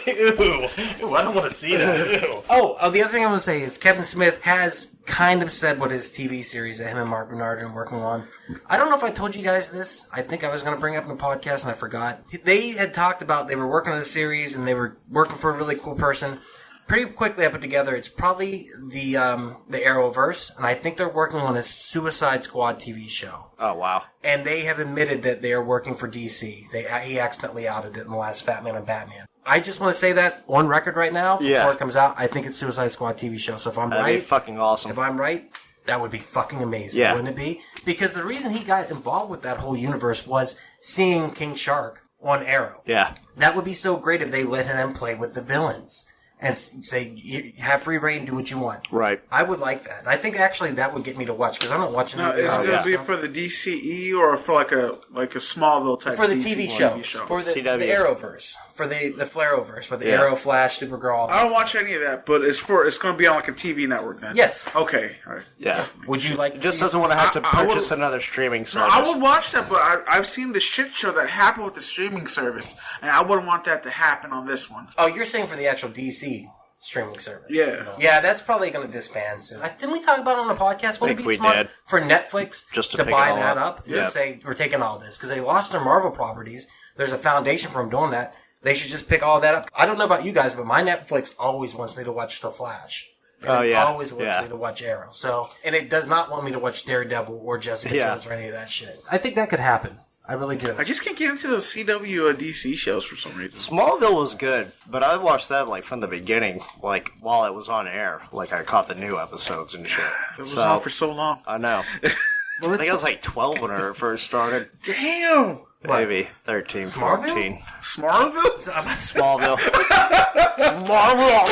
Ew, I don't want to see that. Ew. Oh, the other thing I want to say is Kevin Smith has kind of said what his TV series that him and Mark Bernard are working on. I don't know if I told you guys this. I think I was going to bring it up in the podcast and I forgot. They had talked about they were working on a series and they were working for a really cool person. Pretty quickly I put together, it's probably the Arrowverse, and I think they're working on a Suicide Squad TV show. Oh, wow. And they have admitted that they are working for DC. He accidentally outed it in the last Fat Man and Batman. I just want to say that on record right now, before it comes out, I think it's Suicide Squad TV show. So if I'm right... That'd be fucking awesome. If I'm right, that would be fucking amazing, wouldn't it be? Because the reason he got involved with that whole universe was seeing King Shark on Arrow. Yeah. That would be so great if they let him play with the villains. And say, you have free reign, do what you want. Right. I would like that. I think actually that would get me to watch, because I'm not watching anything. Is it going to be for the DCE or for like a Smallville type? For the TV show. For the Arrowverse. For the Flareoverse. For the Arrow, Flash, Supergirl. I don't watch any of that, but it's going to be on like a TV network then. Yes. Okay. All right. Yeah. Would you like to just doesn't want to have to purchase another streaming service. No, I would watch that, but I've seen the shit show that happened with the streaming service, and I wouldn't want that to happen on this one. Oh, you're saying for the actual DC streaming service. Yeah. Yeah, that's probably going to disband soon. Didn't we talk about it on the podcast? Wouldn't it be smart for Netflix just to buy that up? Just say, we're taking all this. Because they lost their Marvel properties. There's a foundation for them doing that. They should just pick all that up. I don't know about you guys, but my Netflix always wants me to watch The Flash. And it always wants me to watch Arrow. So, and it does not want me to watch Daredevil or Jessica Jones or any of that shit. I think that could happen. I really do. I just can't get into those CW or DC shows for some reason. Smallville was good, but I watched that like from the beginning, like while it was on air. Like I caught the new episodes and shit. It was on for so long. I know. I think I was like 12 when it first started. Damn. Maybe 13, 14. Smallville? Smallville. Smallville?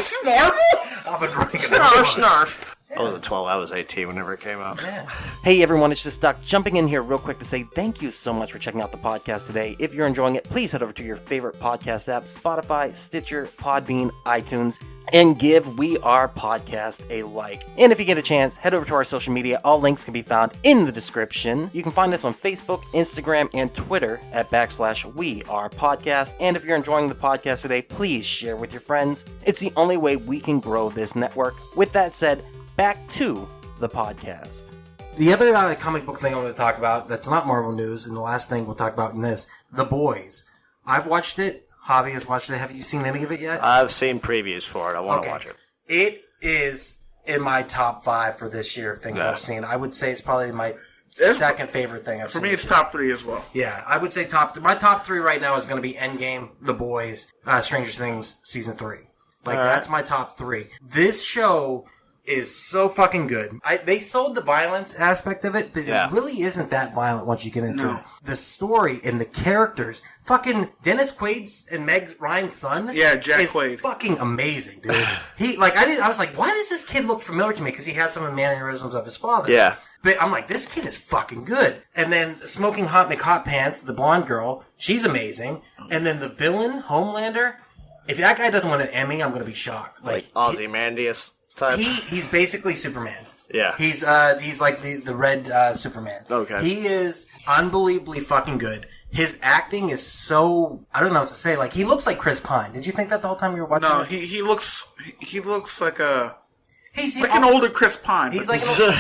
I've been drinking Snarf. I wasn't 12, I was 18 whenever it came out. Yeah. Hey everyone, it's just Doc jumping in here real quick to say thank you so much for checking out the podcast today. If you're enjoying it, please head over to your favorite podcast app, Spotify, Stitcher, Podbean, iTunes, and give We Are Podcast a like. And if you get a chance, head over to our social media. All links can be found in the description. You can find us on Facebook, Instagram, and Twitter at /We Are Podcast. And if you're enjoying the podcast today, please share with your friends. It's the only way we can grow this network. With that said, back to the podcast. The other comic book thing I want to talk about that's not Marvel news, and the last thing we'll talk about in this, The Boys. I've watched it. Javi has watched it. Have you seen any of it yet? I've seen previews for it. I want to watch it. It is in my top 5 for this year of things I've seen. I would say it's probably my second favorite thing I've seen. For me, it's top 3 as well. Yeah, I would say my top 3 right now is going to be Endgame, The Boys, Stranger Things Season 3. Like, that's my top 3. This show is so fucking good. They sold the violence aspect of it, but it really isn't that violent once you get into it. The story and the characters, fucking Dennis Quaid's and Meg Ryan's son, Jack is Quaid, fucking amazing, dude. I was like, why does this kid look familiar to me? Because he has some of the mannerisms of his father. Yeah. But I'm like, this kid is fucking good. And then Smoking Hot McHot Pants, the blonde girl, she's amazing. And then the villain, Homelander, if that guy doesn't win an Emmy, I'm going to be shocked. Like Ozymandias type? He's basically Superman. Yeah. He's like the red Superman. Okay. He is unbelievably fucking good. His acting is so, I don't know what to say. Like, he looks like Chris Pine. Did you think that the whole time you were watching No, it? he looks like He's like an older Chris Pine. He's like an older...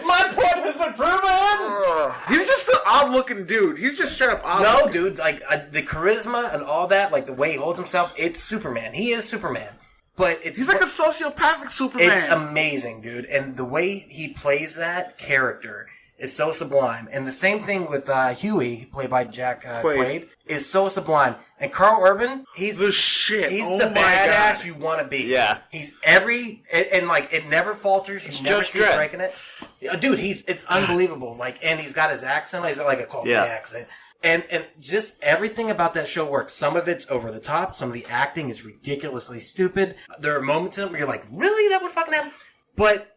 My point has been proven! He's just an odd-looking dude. He's just straight up odd. No, dude, like, the charisma and all that, like, the way he holds himself, it's Superman. He is Superman. But he's like a sociopathic Superman. It's amazing, dude. And the way he plays that character is so sublime. And the same thing with Huey, played by Jack Quaid, is so sublime. And Carl Urban, he's the shit. He's the badass you want to be. Yeah. He's and like, it never falters. You never see him breaking it. Dude, it's unbelievable. Like, and he's got his accent. He's got like a Cockney accent. And just everything about that show works. Some of it's over the top. Some of the acting is ridiculously stupid. There are moments in it where you're like, really? That would fucking happen? But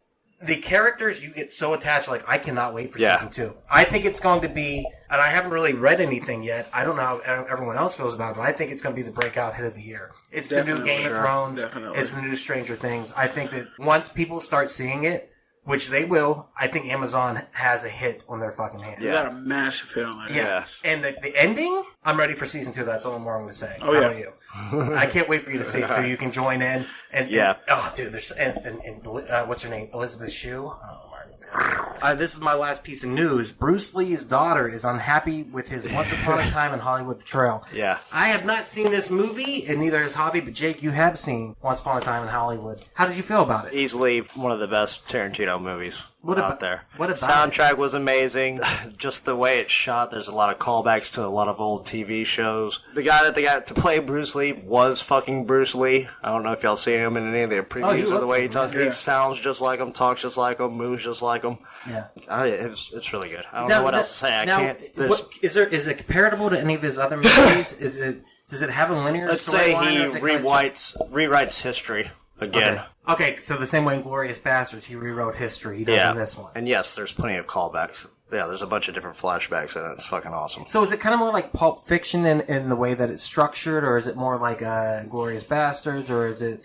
the characters, you get so attached. Like, I cannot wait for season 2. I think it's going to be, and I haven't really read anything yet. I don't know how everyone else feels about it, but I think it's going to be the breakout hit of the year. It's definitely the new Game of Thrones. Definitely. It's the new Stranger Things. I think that once people start seeing it, which they will, I think Amazon has a hit on their fucking hands. They got a massive hit on their hands. And the ending, I'm ready for season 2. That's all more I'm going to say. Oh, How about you? I can't wait for you to see it so you can join in. And oh, dude, there's what's her name? Elizabeth Shue? Oh, my God. This is my last piece of news. Bruce Lee's daughter is unhappy with his Once Upon a Time in Hollywood portrayal. Yeah. I have not seen this movie, and neither has Javi, but Jake, you have seen Once Upon a Time in Hollywood. How did you feel about it? Easily one of the best Tarantino movies out there. What about soundtrack was amazing. Just the way it's shot. There's a lot of callbacks to a lot of old TV shows. The guy that they got to play Bruce Lee was fucking Bruce Lee. I don't know if y'all seen him in any of their previews or the way he talks. He sounds just like him, talks just like him, moves just like him. Yeah. It's really good. I don't know what else to say. I can't. Is it comparable to any of his other movies? Does it have a linear Let's say he rewrites history again. Okay, so the same way in Glorious Bastards, he rewrote history. He does in this one. And yes, there's plenty of callbacks. Yeah, there's a bunch of different flashbacks in it. It's fucking awesome. So is it kind of more like Pulp Fiction in the way that it's structured, or is it more like Glorious Bastards, or is it...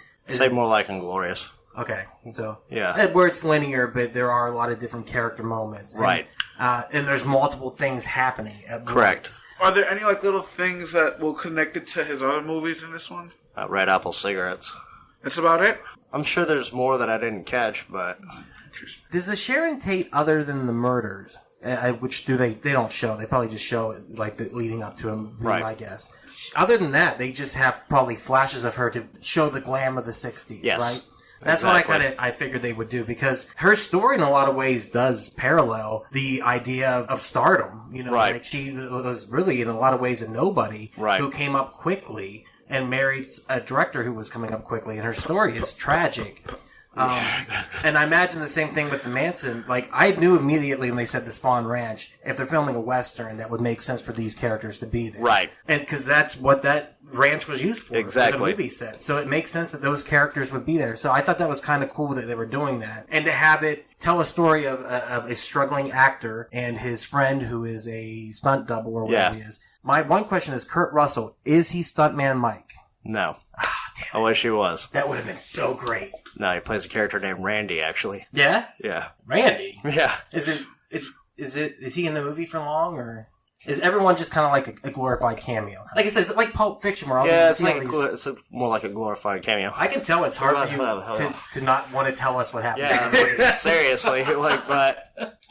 more like Inglorious. Okay, so... Yeah. Where it's linear, but there are a lot of different character moments. Right. And there's multiple things happening at once. Correct. Are there any like little things that will connect it to his other movies in this one? Red Apple cigarettes. That's about it? I'm sure there's more that I didn't catch, but... Does the Sharon Tate, other than the murders, which they don't show, they probably just show it like the leading up to him, right. I guess. Other than that, they just have probably flashes of her to show the glam of the 60s, right? That's exactly what I figured they would do, because her story in a lot of ways does parallel the idea of stardom. You know, like she was really in a lot of ways a nobody who came up quickly and married a director who was coming up quickly, and her story is tragic. And I imagine the same thing with the Manson. Like, I knew immediately when they said the Spawn Ranch, if they're filming a Western, that would make sense for these characters to be there. Right. And because that's what that ranch was used for. Exactly. As a movie set. So it makes sense that those characters would be there. So I thought that was kind of cool that they were doing that. And to have it tell a story of a struggling actor and his friend who is a stunt double or whatever he is. My one question is, Kurt Russell, is he Stuntman Mike? No. Ah, damn it. I wish he was. That would have been so great. No, he plays a character named Randy, actually. Yeah? Yeah. Randy? Yeah. Is he in the movie for long, or is everyone just kind of like a glorified cameo? Like I said, it's like Pulp Fiction, where all it's more like a glorified cameo. I can tell it's hard for you to not want to tell us what happened. Yeah, seriously. But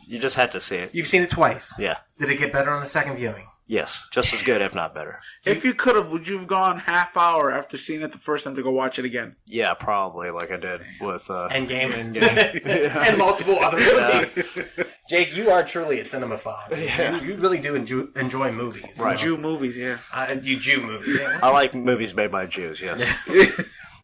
you just had to see it. You've seen it twice. Yeah. Did it get better on the second viewing? Yes, just as good, if not better. If you could have, would you have gone half hour after seeing it the first time to go watch it again? Yeah, probably, like I did with Endgame. Endgame. And multiple other movies. Jake, you are truly a cinemaphile. Yeah. You really do enjoy movies. Right. Jew movies, yeah. You Jew movies. Yeah. I like movies made by Jews, yes.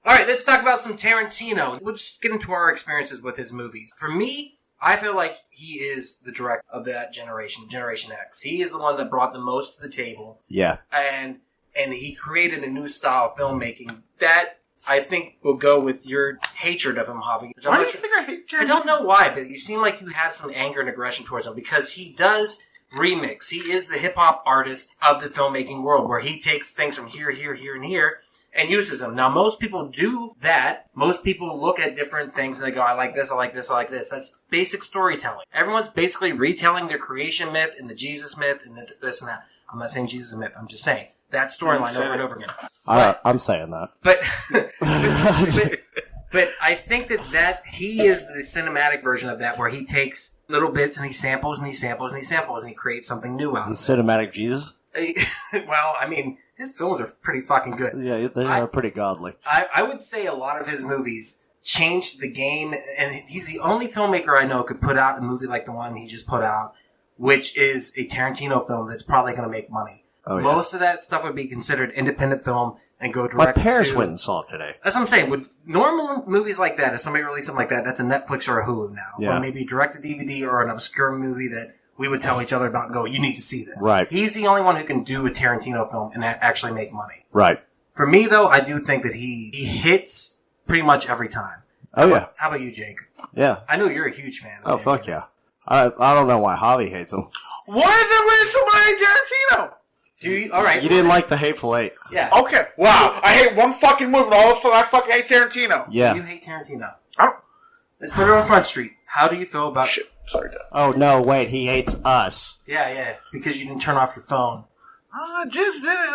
All right, let's talk about some Tarantino. We'll just get into our experiences with his movies. For me, I feel like he is the director of that generation, Generation X. He is the one that brought the most to the table. Yeah. And he created a new style of filmmaking that I think will go with your hatred of him, Javi. Why do you think I hate Tarantino? I don't know why, but you seem like you have some anger and aggression towards him because he does remix. He is the hip-hop artist of the filmmaking world where he takes things from here, here, here, and here and uses them. Now, most people do that. Most people look at different things and they go, I like this, I like this, I like this. That's basic storytelling. Everyone's basically retelling their creation myth and the Jesus myth and this and that. I'm not saying Jesus is a myth. I'm just saying that storyline over and over again. I'm saying that. But I think that he is the cinematic version of that where he takes little bits and he samples and he samples and he samples and he creates something new out of it. Cinematic Jesus? Well, I mean, his films are pretty fucking good. Yeah, they are pretty godly. I would say a lot of his movies changed the game, and he's the only filmmaker I know could put out a movie like the one he just put out, which is a Tarantino film that's probably going to make money. Oh, yeah. Most of that stuff would be considered independent film and go My direct parents to... went and saw it today. That's what I'm saying. With normal movies like that, if somebody released something like that, that's a Netflix or a Hulu now. Yeah. Or maybe direct to DVD or an obscure movie that we would tell each other about and go, you need to see this. Right. He's the only one who can do a Tarantino film and actually make money. Right. For me, though, I do think that he hits pretty much every time. Oh, yeah. How about you, Jake? Yeah. I know you're a huge fan of Oh, Tarantino. fuck yeah. I don't know why Javi hates him. Why is everybody so mad at Tarantino? Do you? All right. You didn't like The Hateful Eight. Yeah. Okay, wow. I hate one fucking movie, and all of a sudden I fucking hate Tarantino. You Yeah. hate Tarantino. I don't... Let's put it on Front Street. How do you feel about... Shit. Sorry, Dad. Oh, no, wait. He hates us. Yeah. Because you didn't turn off your phone. I just did it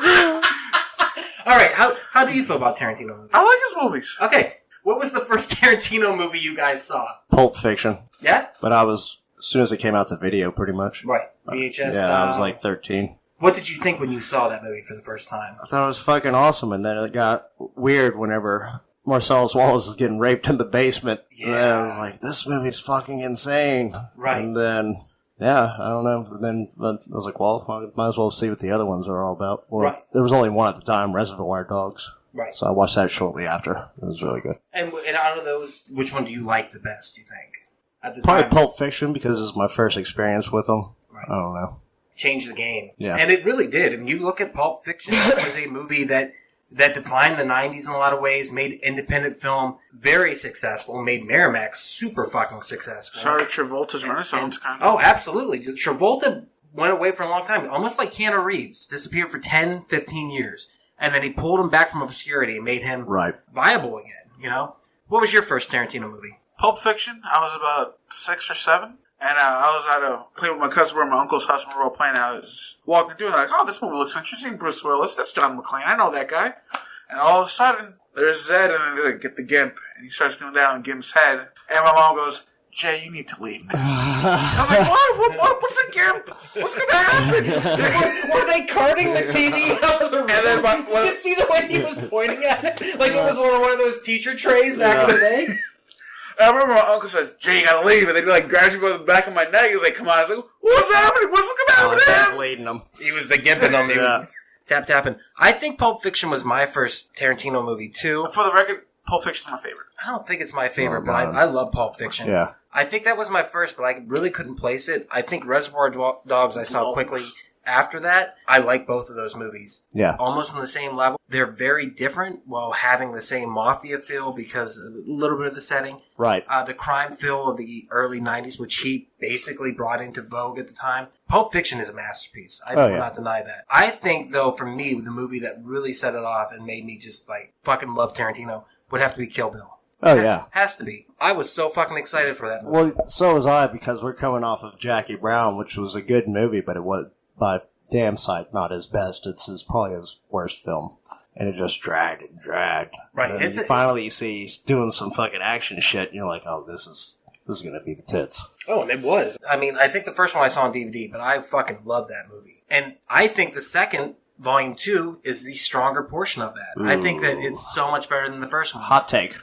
now. All right. How do you feel about Tarantino movies? I like his movies. Okay. What was the first Tarantino movie you guys saw? Pulp Fiction. Yeah? But I was, as soon as it came out to video, pretty much. Right. VHS. Yeah, I was like 13. What did you think when you saw that movie for the first time? I thought it was fucking awesome, and then it got weird whenever Marcellus Wallace was getting raped in the basement. Yeah. And then I was like, this movie's fucking insane. Right. And then, yeah, I don't know. But then I was like, well, I might as well see what the other ones are all about. Well, Right. There was only one at the time, Reservoir Dogs. Right. So I watched that shortly after. It was really good. And out of those, which one do you like the best, do you think? At the Probably time, Pulp Fiction because it was my first experience with them. Right. I don't know. changed the game. Yeah. And it really did. I mean, you look at Pulp Fiction, it was a movie that defined the 90s in a lot of ways, made independent film very successful, made Miramax super fucking successful. Started Travolta's Renaissance, kind of. Oh, absolutely. Travolta went away for a long time, almost like Keanu Reeves, disappeared for 10, 15 years. And then he pulled him back from obscurity and made him viable again, you know? What was your first Tarantino movie? Pulp Fiction. I was about 6 or 7. And I was at a play with my cousin at my uncle's house when we were all playing. I was walking through and like, oh, this movie looks interesting. Bruce Willis, that's John McClane. I know that guy. And all of a sudden, there's Zed, and then they like, get the Gimp. And he starts doing that on Gimp's head. And my mom goes, Jay, you need to leave now. I was like, what? What's a Gimp? What's going to happen? Were they carting the TV out of the room? And then Did you see the way he was pointing at it? Like it was one of those teacher trays back in the day? I remember my uncle says, Jay, you gotta leave. And then he like grabs me by the back of my neck. He's like, come on. I was like, what's happening? What's going to happen? He's leading them. He was the gimping them. He was tapping. I think Pulp Fiction was my first Tarantino movie, too. For the record, Pulp Fiction's my favorite. I don't think it's my favorite, Oh, but man. I love Pulp Fiction. Yeah. I think that was my first, but I really couldn't place it. I think Reservoir Dogs I saw quickly after that. I like both of those movies. Yeah. Almost on the same level. They're very different while having the same mafia feel because a little bit of the setting. Right. The crime feel of the early 90s, which he basically brought into vogue at the time. Pulp Fiction is a masterpiece. I will not deny that. I think, though, for me, the movie that really set it off and made me just, like, fucking love Tarantino would have to be Kill Bill. Oh, yeah. Has to be. I was so fucking excited for that movie. Well, so was I because we're coming off of Jackie Brown, which was a good movie, but it was, by damn sight, not his best. It's probably his worst film. And it just dragged and dragged. Right. And then finally you see he's doing some fucking action shit, and you're like, oh, this is going to be the tits. Oh, and it was. I mean, I think the first one I saw on DVD, but I fucking love that movie. And I think the second, Volume 2, is the stronger portion of that. Ooh. I think that it's so much better than the first one. Hot take.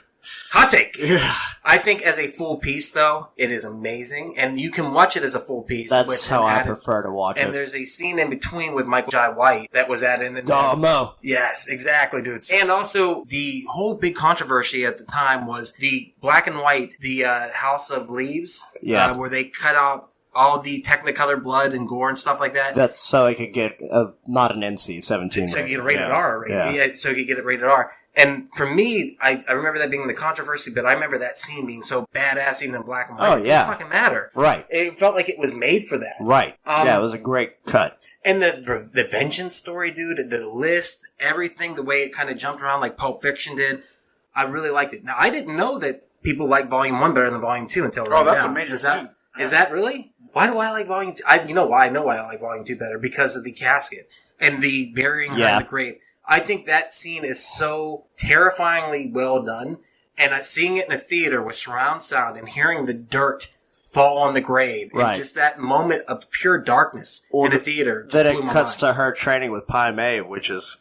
Hot take. Yeah. I think as a full piece, though, it is amazing, and you can watch it as a full piece. That's how I prefer to watch it. And there's a scene in between with Michael Jai White that was added in the Mo. Yes, exactly, dude. And also, the whole big controversy at the time was the black and white, the House of Leaves, where they cut out all the Technicolor blood and gore and stuff like that. That's so it could get not an NC-17. So you get a rated R rating. Yeah, so you could get it rated R. And for me, I remember that being the controversy, but I remember that scene being so badass even in black and white. Oh, yeah. It didn't fucking matter. Right. It felt like it was made for that. Right. Yeah, it was a great cut. And the vengeance story, dude, the list, everything, the way it kind of jumped around like Pulp Fiction did, I really liked it. Now, I didn't know that people like Volume 1 better than Volume 2 until right now. That's a major thing. Is that really? Why do I like Volume 2? You know why I know why I like Volume 2 better? Because of the casket and the burying her in the grave. I think that scene is so terrifyingly well done, and seeing it in a theater with surround sound and hearing the dirt fall on the grave, and just that moment of pure darkness in the theater. Then it cuts to her training with Pai Mei, which is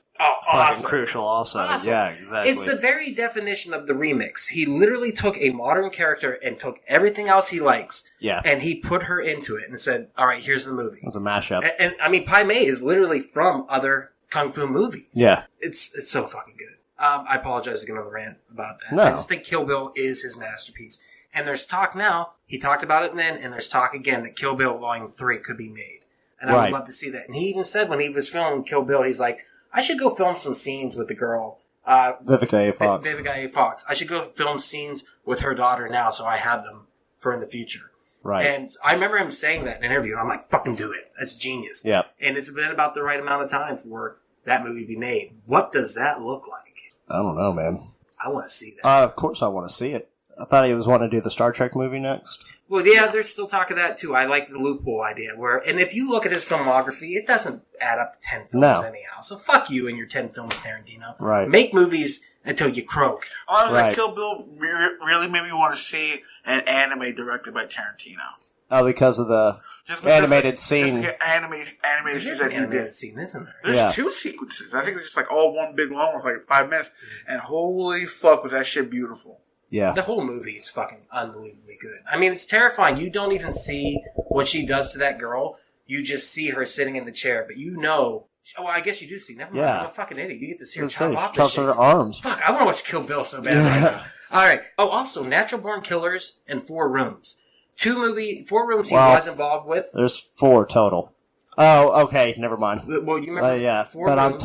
fucking crucial also. Awesome. Yeah, exactly. It's the very definition of the remix. He literally took a modern character and took everything else he likes, and he put her into it and said, all right, here's the movie. It's a mashup. And I mean, Pai Mei is literally from other kung fu movies. Yeah. It's so fucking good. I apologize again on the rant about that. No. I just think Kill Bill is his masterpiece. And there's talk now, he talked about it then, and there's talk again that Kill Bill Volume 3 could be made. And I would love to see that. And he even said when he was filming Kill Bill, he's like, I should go film some scenes with the girl. Vivica A. Fox. Vivica A. Fox. I should go film scenes with her daughter now so I have them for in the future. Right. And I remember him saying that in an interview, and I'm like, fucking do it. That's genius. Yeah. And it's been about the right amount of time for that movie to be made. What does that look like? I don't know, man. I want to see that. Of course I want to see it. I thought he was wanting to do the Star Trek movie next. Well, yeah, there's still talk of that, too. I like the loophole idea. And if you look at his filmography, it doesn't add up to 10 films anyhow. So fuck you and your 10 films, Tarantino. Right. Make movies until you croak. Honestly, Kill Bill really made me want to see an anime directed by Tarantino. Oh, because of the animated scene. Animated scenes that he did. Scene, isn't there? There's 2 sequences. I think it's just like all one big long one, like 5 minutes. And holy fuck, was that shit beautiful. Yeah. The whole movie is fucking unbelievably good. I mean, it's terrifying. You don't even see what she does to that girl. You just see her sitting in the chair, but you know. Oh, I guess you do see. Never mind. I'm a fucking idiot. You get to see her chop off the shit. Her arms. Fuck, I want to watch Kill Bill so bad right now. All right. Oh, also, Natural Born Killers and 4 Rooms. 4 Rooms he was involved with. There's 4 total. Oh, okay. Never mind. Well, you remember 4 but Rooms?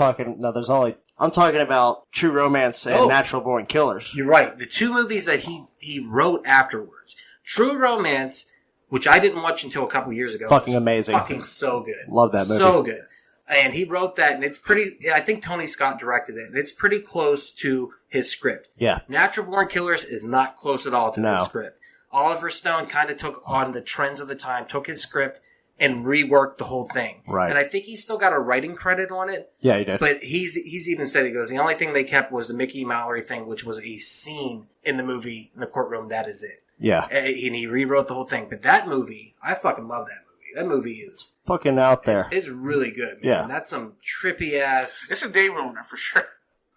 I'm talking about True Romance and Natural Born Killers. You're right. The 2 movies that he wrote afterwards. True Romance, which I didn't watch until a couple years ago. Fucking amazing. Fucking so good. Love that movie. So good. And he wrote that, and it's pretty, I think Tony Scott directed it, and it's pretty close to his script. Yeah. Natural Born Killers is not close at all to his script. Oliver Stone kind of took on the trends of the time, took his script, and reworked the whole thing. Right. And I think he's still got a writing credit on it. Yeah, he did. But he's even said, he goes, the only thing they kept was the Mickey Mallory thing, which was a scene in the movie, in the courtroom. That is it. Yeah. And he rewrote the whole thing. But that movie, I fucking love that movie. That movie is fucking out there. It's really good, man. Yeah. That's some trippy ass. It's a day ruiner for sure.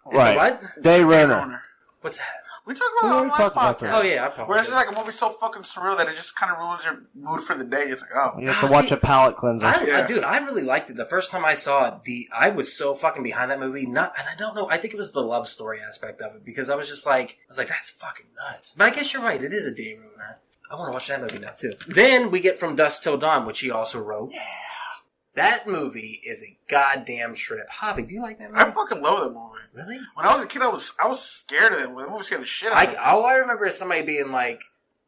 Right. What? Day ruiner. What's that? We talked about it on the last podcast. Oh, yeah, I probably Whereas it's like a movie so fucking surreal that it just kind of ruins your mood for the day. It's like, oh. You have to watch a palate cleanser. Dude, I really liked it. The first time I saw it, I was so fucking behind that movie. And I don't know, I think it was the love story aspect of it. Because I was like, that's fucking nuts. But I guess you're right, it is a day ruiner. I want to watch that movie now, too. Then we get From Dusk Till Dawn, which he also wrote. Yeah. That movie is a goddamn trip. Javi, do you like that movie? I fucking love that movie. Really? When I was a kid, I was scared of it. That movie scared the shit out of me. All I remember is somebody being like,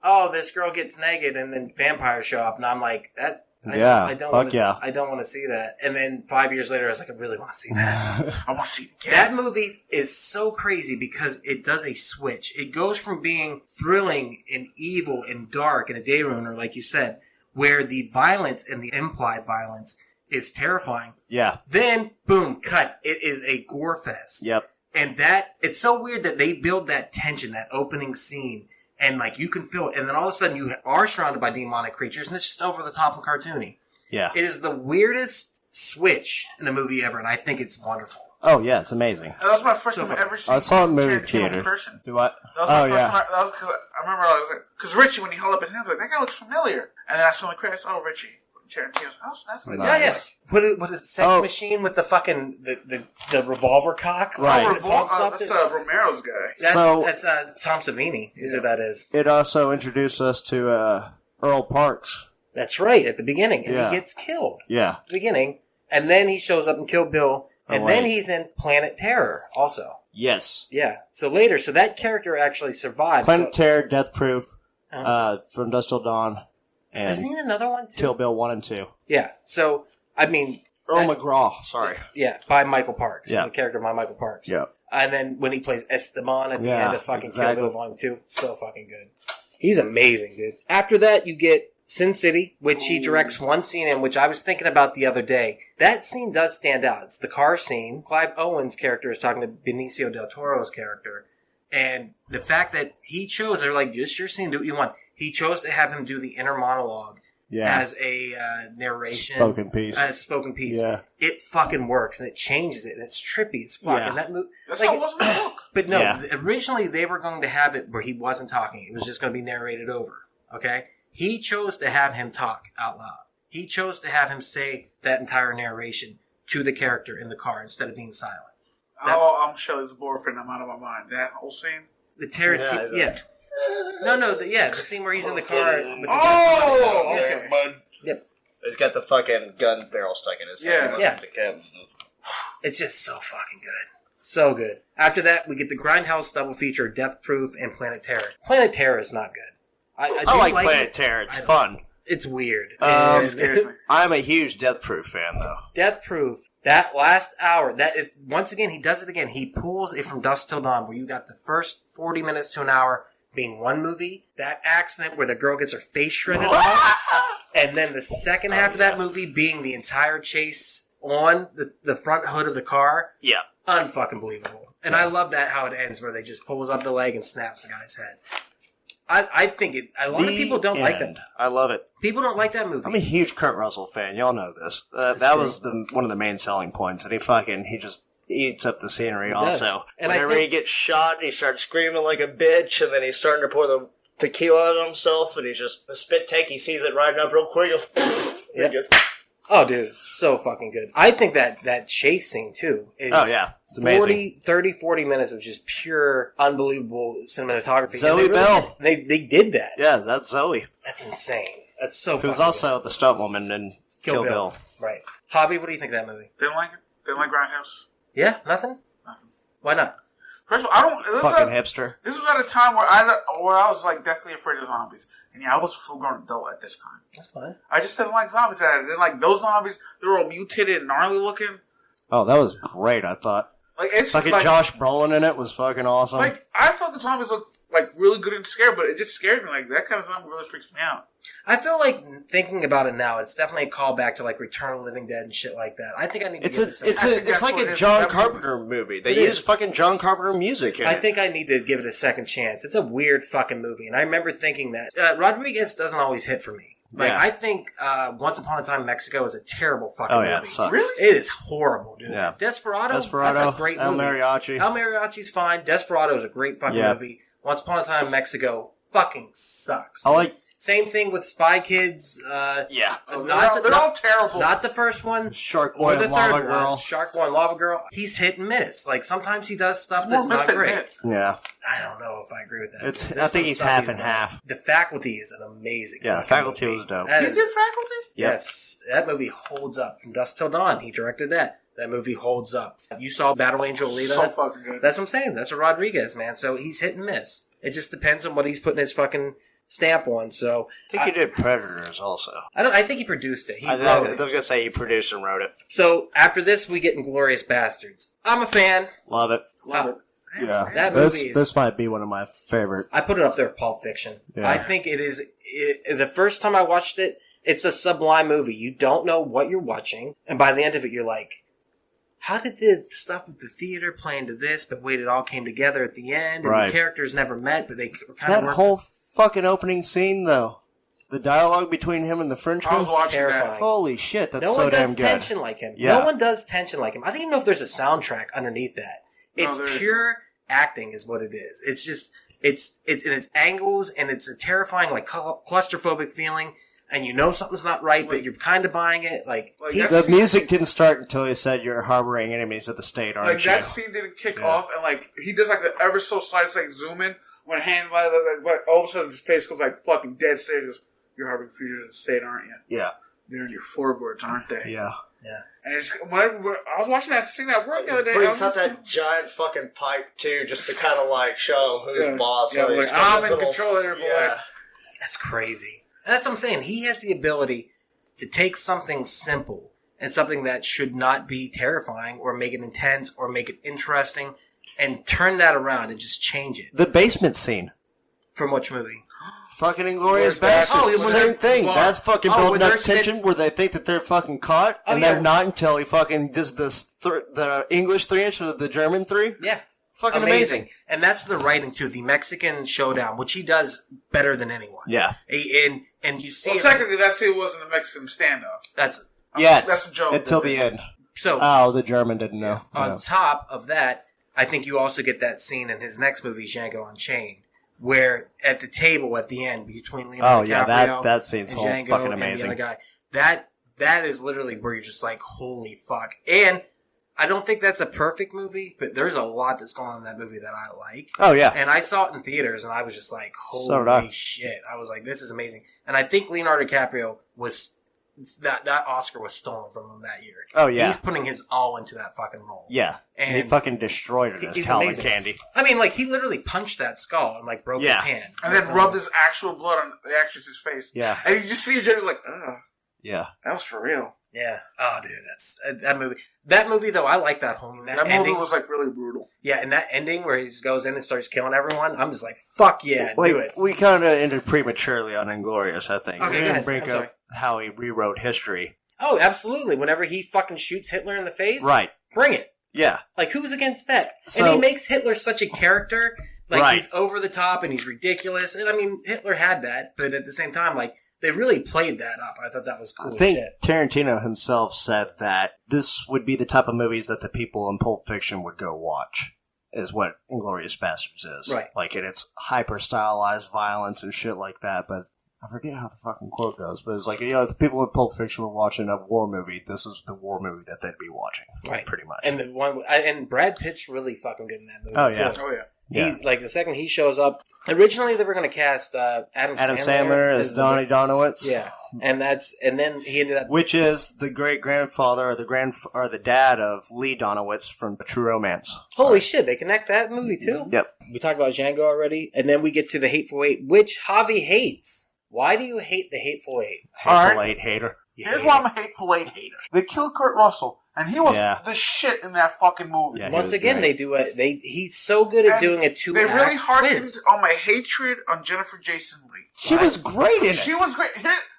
oh, this girl gets naked and then vampires show up. And I'm like, I don't want to see that. And then 5 years later, I was like, I really want to see that. I want to see it again. That movie is so crazy because it does a switch. It goes from being thrilling and evil and dark and a day ruiner, like you said, where the violence and the implied violence is terrifying. Yeah. Then, boom, cut. It is a gore fest. Yep. And it's so weird that they build that tension, that opening scene, and like you can feel it, and then all of a sudden you are surrounded by demonic creatures, and it's just over the top and cartoony. Yeah. It is the weirdest switch in a movie ever, and I think it's wonderful. Oh, yeah, it's amazing. That was my first time ever seen I saw it in movie Tarantino theater. in person. Do what? That was my first time. That was because I remember I was like, because Richie, when he held up his hands, like, that guy looks familiar. And then I saw the credits. Oh, Richie. Tarantino's house. That's what Yeah, yeah. What is it, Sex Oh. Machine with the fucking the revolver cock? Right. That's Romero's guy. That's Tom Savini. Is who that is. It also introduced us to Earl Parks. That's right. At the beginning, and Yeah. he gets killed. Yeah. At the beginning, and then he shows up in Kill Bill, and then he's in Planet Terror also. Yes. Yeah. So later, so that character actually survived. Planet Terror, Death Proof, From Dusk Till Dawn, and Isn't he in another one too? Kill Bill 1 and 2. Yeah. So I mean, Earl McGraw, sorry. yeah, by Michael Parks. Yeah. The character by Michael Parks. Yeah. And then when he plays Esteban at the Yeah, end of fucking exactly. Kill Bill Volume 2, so fucking good. He's amazing, dude. After that, you get Sin City, which he directs one scene in, which I was thinking about the other day. That scene does stand out. It's the car scene. Clive Owen's character is talking to Benicio del Toro's character. And the fact that he chose, they're like, this your scene, do what you want. He chose to have him do the inner monologue as a narration. Spoken piece. Yeah. It fucking works, and it changes it, and it's trippy as fuck. Yeah. And that That's how it was in the book. But no, originally they were going to have it where he wasn't talking. It was just going to be narrated over. Okay? He chose to have him talk out loud. He chose to have him say that entire narration to the character in the car instead of being silent. I'm Shelley's boyfriend. I'm out of my mind. That whole scene? The Tarantino, yeah. The scene where he's in the car. With the okay. Yep. He's got the fucking gun barrel stuck in his head. Yeah. It's just so fucking good. So good. After that, we get the Grindhouse double feature, Death Proof and Planet Terror. Planet Terror is not good. I like Planet Terror. It's fun. It's weird. I'm a huge Death Proof fan, though. Death Proof, that last hour, once again, he does it again. He pulls it from Dusk Till Dawn, where you got the first 40 minutes to an hour being one movie, that accident where the girl gets her face shredded off, and then the second half of that movie being the entire chase on the front hood of the car. Yeah. Unfucking believable. And I love that how it ends, where they just pulls up the leg and snaps the guy's head. I think a lot of people don't like that. I love it. People don't like that movie. I'm a huge Kurt Russell fan. Y'all know this. That was one of the main selling points. And he just eats up the scenery also. And whenever he gets shot, he starts screaming like a bitch, and then he's starting to pour the tequila on himself, and the spit take, he sees it riding up real quick. Oh, dude, so fucking good. I think that chase scene, too, is it's amazing. 40 minutes of just pure, unbelievable cinematography. Zoe Bell. They did that. Yeah, that's Zoe. That's insane. That's so Who's fucking also the stunt woman in Kill Bill. Right. Javi, what do you think of that movie? Didn't like it. Didn't like Grindhouse. Yeah? Nothing? Nothing. Why not? First of all, Hipster. This was at a time where I was like deathly afraid of zombies, and I was a full-grown adult at this time. That's fine. I just didn't like zombies. I didn't like those zombies. They were all mutated and gnarly looking. Oh, that was great. I thought. It's fucking Josh Brolin in it was fucking awesome. Like, I thought the zombies looked like really good and scary, but it just scared me. Like, that kind of zombie really freaks me out. I feel like thinking about it now, it's definitely a callback to like Return of the Living Dead and shit like that. I think I need to give it a second. It's like a John Carpenter movie. They use fucking John Carpenter music in it. I think I need to give it a second chance. It's a weird fucking movie, and I remember thinking that Rodriguez doesn't always hit for me. Like, I think Once Upon a Time in Mexico is a terrible fucking movie. It sucks. Really? It is horrible, dude. Yeah. Desperado, that's a great movie. El Mariachi. El Mariachi's fine. Desperado is a great fucking movie. Once Upon a Time in Mexico fucking sucks. Same thing with Spy Kids. They're all terrible. Not the first one. Shark Boy and Lava Girl. Shark Boy and Lava Girl. He's hit and miss. Like, sometimes he does stuff that's not great. Yeah. I don't know if I agree with that. I think he's half and half. The Faculty is an amazing The Faculty was dope. You did Faculty? Yes. That movie holds up. From Dusk Till Dawn, he directed that. That movie holds up. You saw Battle Angel Alita? So fucking good. That's what I'm saying. That's a Rodriguez, man. So he's hit and miss. It just depends on what he's putting his fucking stamp on. So I think he did Predators also. I think he produced it. I was going to say he produced and wrote it. So after this, we get Inglourious Bastards. I'm a fan. Love it. Love it. Yeah, that movie this might be one of my favorite. I put it up there with Pulp Fiction. Yeah. I think it is. The first time I watched it, it's a sublime movie. You don't know what you're watching, and by the end of it, you're like, how did the stuff with the theater play into this, but wait, it all came together at the end, and the characters never met, but they kind of That whole fucking opening scene, though. The dialogue between him and the Frenchman. I was watching terrifying. that. Holy shit, that's no so one damn does good. tension like him. Yeah. No one does tension like him. I don't even know if there's a soundtrack underneath that. It's pure acting is what it is. It's just, it's in its angles, and it's a terrifying, like, claustrophobic feeling, and you know something's not right, but you're kind of buying it. The music didn't start until he said you're harboring enemies of the state, aren't you? That scene didn't kick off, and, like, he does, like, the ever so slight, like, zoom in, when hand, like, all of a sudden his face goes, like, fucking dead serious. You're harboring fugitives of the state, aren't you? Yeah. They're in your floorboards, aren't they? Yeah. Yeah. And it's, when I was watching that scene at work the other day. Brings out that giant fucking pipe, too, just to kind of, like, show who's boss. Yeah, like, I'm in control here, boy. Yeah. That's crazy. And that's what I'm saying. He has the ability to take something simple and something that should not be terrifying or make it intense or make it interesting and turn that around and just change it. The basement scene. From which movie? Fucking Inglourious Basterds. Same thing. That's fucking building up tension where they think that they're fucking caught, and they're not until he fucking does the English 3-inch or the German 3. Yeah. Fucking amazing. And that's the writing, too. The Mexican showdown, which he does better than anyone. Yeah. And you see technically, that scene wasn't a Mexican standoff. That's a joke. Until the end. So, the German didn't know. On top of that, I think you also get that scene in his next movie, Django Unchained, where at the table at the end between Leonardo DiCaprio that scene's and Django fucking and amazing. the other guy, that is literally where you're just like, holy fuck. And I don't think that's a perfect movie, but there's a lot that's going on in that movie that I like. Oh, yeah. And I saw it in theaters, and I was just like, holy shit. I was like, this is amazing. And I think Leonardo DiCaprio was... That Oscar was stolen from him that year. Oh, yeah. He's putting his all into that fucking role. Yeah. And he fucking destroyed it as Calvin Candy. I mean, like, he literally punched that skull and, like, broke his hand. And then rubbed his actual blood on the actress's face. Yeah. And you just see Jenny like, ugh. Yeah. That was for real. Yeah. Oh, dude, that's... that movie... That movie, though, I like that whole... That movie was, like, really brutal. Yeah, and that ending where he just goes in and starts killing everyone, I'm just like, fuck yeah, do it. We kind of ended prematurely on Inglourious, I think. Okay, we didn't bring I'm sorry. up how he rewrote history. Oh, absolutely. Whenever he fucking shoots Hitler in the face, right? Bring it. Yeah. Like, who's against that? So, and he makes Hitler such a character. Like, he's over the top and he's ridiculous. And, I mean, Hitler had that, but at the same time, like, they really played that up. I thought that was cool I think shit. Tarantino himself said that this would be the type of movies that the people in Pulp Fiction would go watch, is what Inglourious Basterds is. Right. Like, it's hyper-stylized violence and shit like that, but I forget how the fucking quote goes, but it's like, if the people in Pulp Fiction were watching a war movie, this is the war movie that they'd be watching. Right. Pretty much. And the one, and Brad Pitt's really fucking good in that movie. Oh, yeah. Too. Oh, yeah. He, like, the second he shows up, originally they were going to cast Adam Sandler as Donnie Donowitz. Yeah. And then he ended up... Which is the great-grandfather or the dad of Lee Donowitz from True Romance. Holy shit, they connect that movie too? Yep. We talked about Django already, and then we get to the Hateful Eight, which Javi hates. Why do you hate the Hateful Eight? Hateful Eight hater. Here's why I'm a Hateful Eight hater. They killed Kurt Russell, and he was the shit in that fucking movie. Yeah, once again, he's so good at doing a two-act They really harkened quiz. on my hatred on Jennifer Jason Leigh. She was great in it. She was great.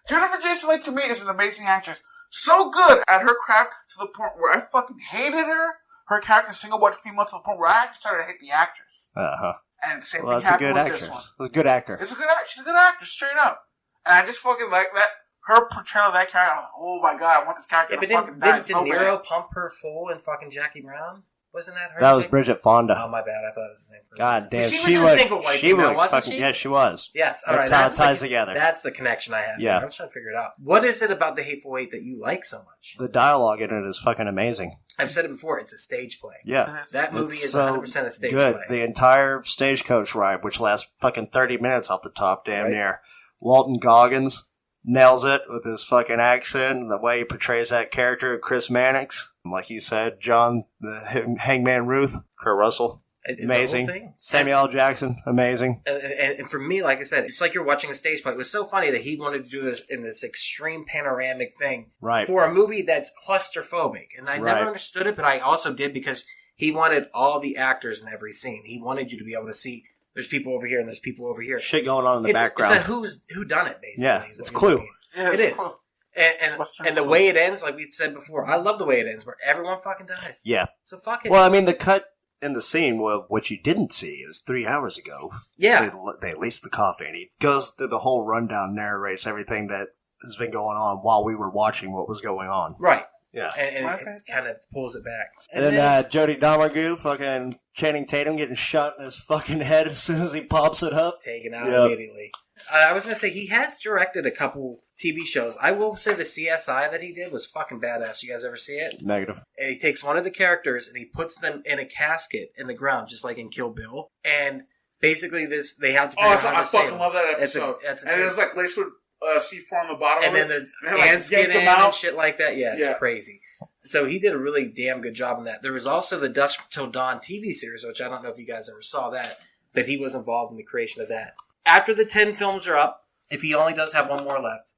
Jennifer Jason Leigh, to me, is an amazing actress. So good at her craft to the point where I fucking hated her character, single white female, to the point where I actually started to hate the actress. Uh-huh. And the same Well, thing that's a happened good with actress. this one. That's a good actor. She's a good actress, straight up. And I just fucking like that. Her portrayal of that character, I'm like, oh my god, I want this character to fucking die didn't so De Niro bad. pump her full in fucking Jackie Brown? Wasn't that her? That was thing? Bridget Fonda. Oh, my bad. I thought it was the same person. God damn. She was a single white female, wasn't she? Yes, she was. Yes, all That's right. how it ties together. That's the connection I have. Yeah. I'm trying to figure it out. What is it about the Hateful Eight that you like so much? The dialogue in it is fucking amazing. I've said it before. It's a stage play. Yeah. That movie It's is so 100% a stage good. play. The entire stagecoach ride, which lasts fucking 30 minutes off the top, damn near. Walton Goggins nails it with his fucking accent and the way he portrays that character, Chris Mannix. Like you said, John, the Hangman Ruth, Kurt Russell. Amazing. The whole thing. Samuel L. Jackson, amazing. And for me, like I said, it's like you're watching a stage play. It was so funny that he wanted to do this in this extreme panoramic thing for a movie that's claustrophobic. And I never understood it, but I also did because he wanted all the actors in every scene. He wanted you to be able to see there's people over here and there's people over here. Shit going on in the background. It's a who done it, basically. Yeah, it's Clue. Yeah, it is. Cool. And the way it ends, like we said before, I love the way it ends, where everyone fucking dies. Yeah. So fuck it. Well, I mean, the cut in the scene, what you didn't see is 3 hours ago. Yeah. They leased the coffee, and he goes through the whole rundown, narrates everything that has been going on while we were watching what was going on. Right. Yeah. And it kind of pulls it back. And then Jodie Domergue, fucking Channing Tatum getting shot in his fucking head as soon as he pops it up. Taken out immediately. I was going to say, he has directed a couple TV shows. I will say the CSI that he did was fucking badass. You guys ever see it? Negative. And he takes one of the characters and he puts them in a casket in the ground, just like in Kill Bill. And basically they have to figure out how to I save fucking love that episode. And it was like laced with C4 on the bottom and of then it. the ants get in out and shit like that. Yeah, it's crazy. So he did a really damn good job in that. There was also the Dusk Till Dawn TV series, which I don't know if you guys ever saw that, but he was involved in the creation of that. After the 10 films are up, if he only does have one more left,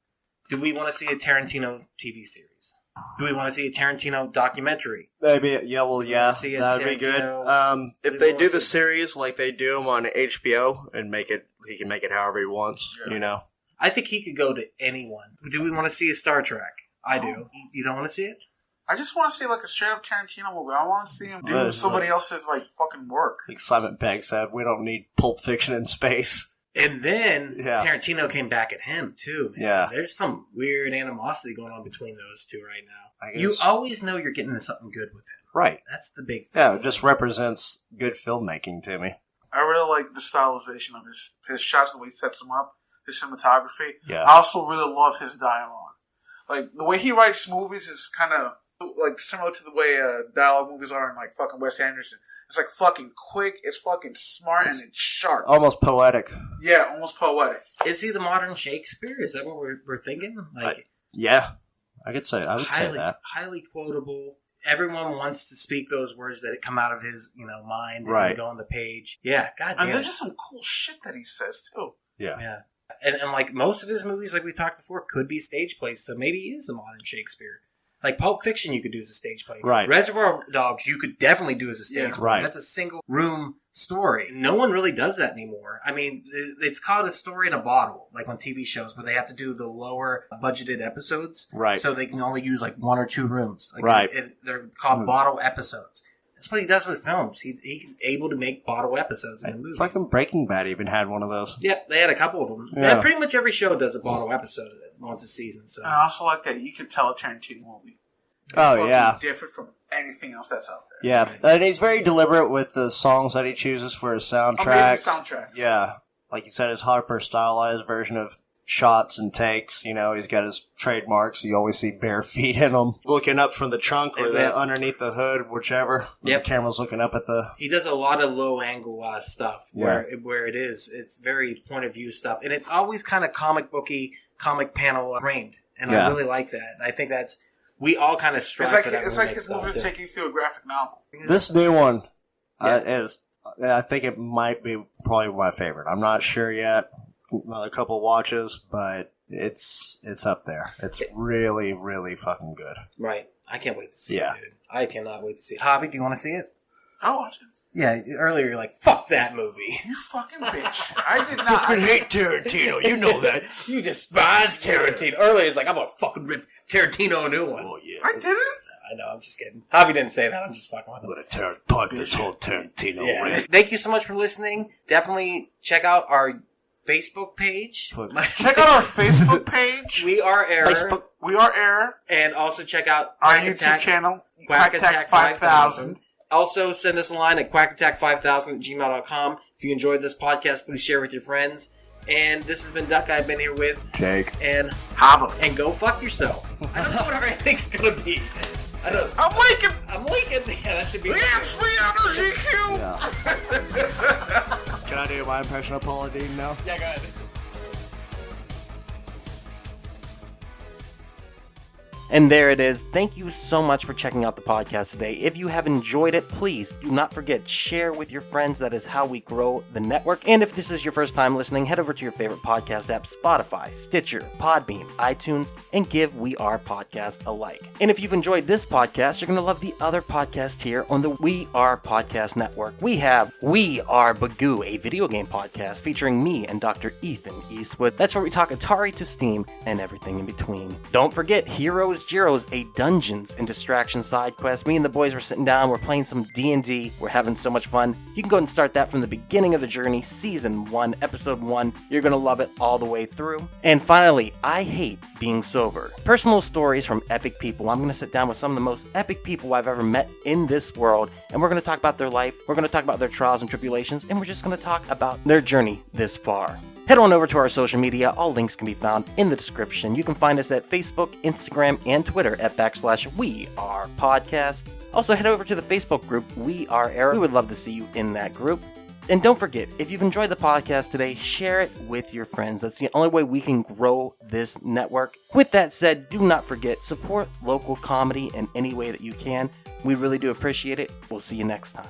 do we want to see a Tarantino TV series? Do we want to see a Tarantino documentary? Maybe, yeah, that would be good. If they do the series like they do them on HBO and he can make it however he wants, you know? I think he could go to anyone. Do we want to see a Star Trek? I do. You don't want to see it? I just want to see like a straight up Tarantino movie. I want to see him do somebody else's like fucking work. Like Simon Pegg said, we don't need Pulp Fiction in space. And then Tarantino came back at him too. Man. Yeah, there's some weird animosity going on between those two right now. You always know you're getting into something good with him, right? That's the big thing. Yeah, it just represents good filmmaking to me. I really like the stylization of his shots, the way he sets them up, his cinematography. Yeah, I also really love his dialogue. Like the way he writes movies is kind of like similar to the way dialogue movies are in like fucking Wes Anderson. It's like fucking quick, it's fucking smart, and it's sharp. Almost poetic. Yeah, almost poetic. Is he the modern Shakespeare? Is that what we're thinking? Like, yeah, I would say that. Highly quotable. Everyone wants to speak those words that come out of his, mind and go on the page. Yeah, goddamn. And there's just some cool shit that he says too. Yeah. Yeah. And like most of his movies, like we talked before, could be stage plays, so maybe he is the modern Shakespeare. Like Pulp Fiction, you could do as a stage play. Right. Reservoir Dogs, you could definitely do as a stage play. Right. That's a single room story. No one really does that anymore. I mean, it's called a story in a bottle, like on TV shows where they have to do the lower budgeted episodes. Right. So they can only use like 1 or 2 rooms. Like right. They're called bottle episodes. That's what he does with films. He's able to make bottle episodes in the movies. Fucking Breaking Bad even had one of those. Yeah, they had a couple of them. Yeah. Pretty much every show does a bottle episode once a season. So. And I also like that you can tell a Tarantino movie. It's different from anything else that's out there. Yeah, and he's very deliberate with the songs that he chooses for his soundtracks. Amazing soundtracks. Yeah, like you said, his hyper stylized version of shots and takes. He's got his trademarks. You always see bare feet in them, looking up from the trunk or underneath the hood, whichever. Yep. The camera's looking up at the. He does a lot of low angle stuff where it's very point of view stuff, and it's always kind of comic panel framed, and I really like that. And I think that's. We all kind of strive for that. It's like his movies take you through a graphic novel. This new one is, I think it might be probably my favorite. I'm not sure yet. Another couple watches, but it's up there. It's really, really fucking good. Right. I can't wait to see it, dude. I cannot wait to see it. Javi, do you want to see it? I'll watch it. Yeah, earlier you're like, fuck that movie. You fucking bitch. I did not. I hate Tarantino. You know that. You despise Tarantino. Earlier it's like, I'm going to fucking rip Tarantino a new one. Oh, yeah. I didn't. I know, I'm just kidding. Javi didn't say that. I'm just fucking with him. I'm going to tear apart this whole Tarantino ring. Thank you so much for listening. Definitely check out our Facebook page. Check out our Facebook page. We Are Error. Facebook. We Are Error. And also check out our YouTube channel, Quack Attack 5000. Also, send us a line at quackattack5000@gmail.com. If you enjoyed this podcast, please share with your friends. And this has been Duck. I've been here with Jake and Hava. And go fuck yourself. I don't know what our ending's gonna be. I'm leaking. Yeah, that should be. It's the energy cube. Yeah. Can I do my impression of Paula Deen now? Yeah, go ahead. And there it is. Thank you so much for checking out the podcast today. If you have enjoyed it, please do not forget, share with your friends. That is how we grow the network. And if this is your first time listening, head over to your favorite podcast app, Spotify, Stitcher, Podbean, iTunes, and give We Are Podcast a like. And if you've enjoyed this podcast, you're going to love the other podcast here on the We Are Podcast Network. We have We Are Bagu, a video game podcast featuring me and Dr. Ethan Eastwood. That's where we talk Atari to Steam and everything in between. Don't forget Heroes Gyros, a Dungeons and Distractions side quest. Me and the boys were sitting down, we're playing some D&D, we're having so much fun. You can go and start that from the beginning of the journey, Season 1, Episode 1. You're going to love it all the way through. And finally, I Hate Being Sober. Personal stories from epic people. I'm going to sit down with some of the most epic people I've ever met in this world, and we're going to talk about their life, we're going to talk about their trials and tribulations, and we're just going to talk about their journey this far. Head on over to our social media. All links can be found in the description. You can find us at Facebook, Instagram, and Twitter at /WeArePodcast. Also, head over to the Facebook group, We Are Era. We would love to see you in that group. And don't forget, if you've enjoyed the podcast today, share it with your friends. That's the only way we can grow this network. With that said, do not forget, support local comedy in any way that you can. We really do appreciate it. We'll see you next time.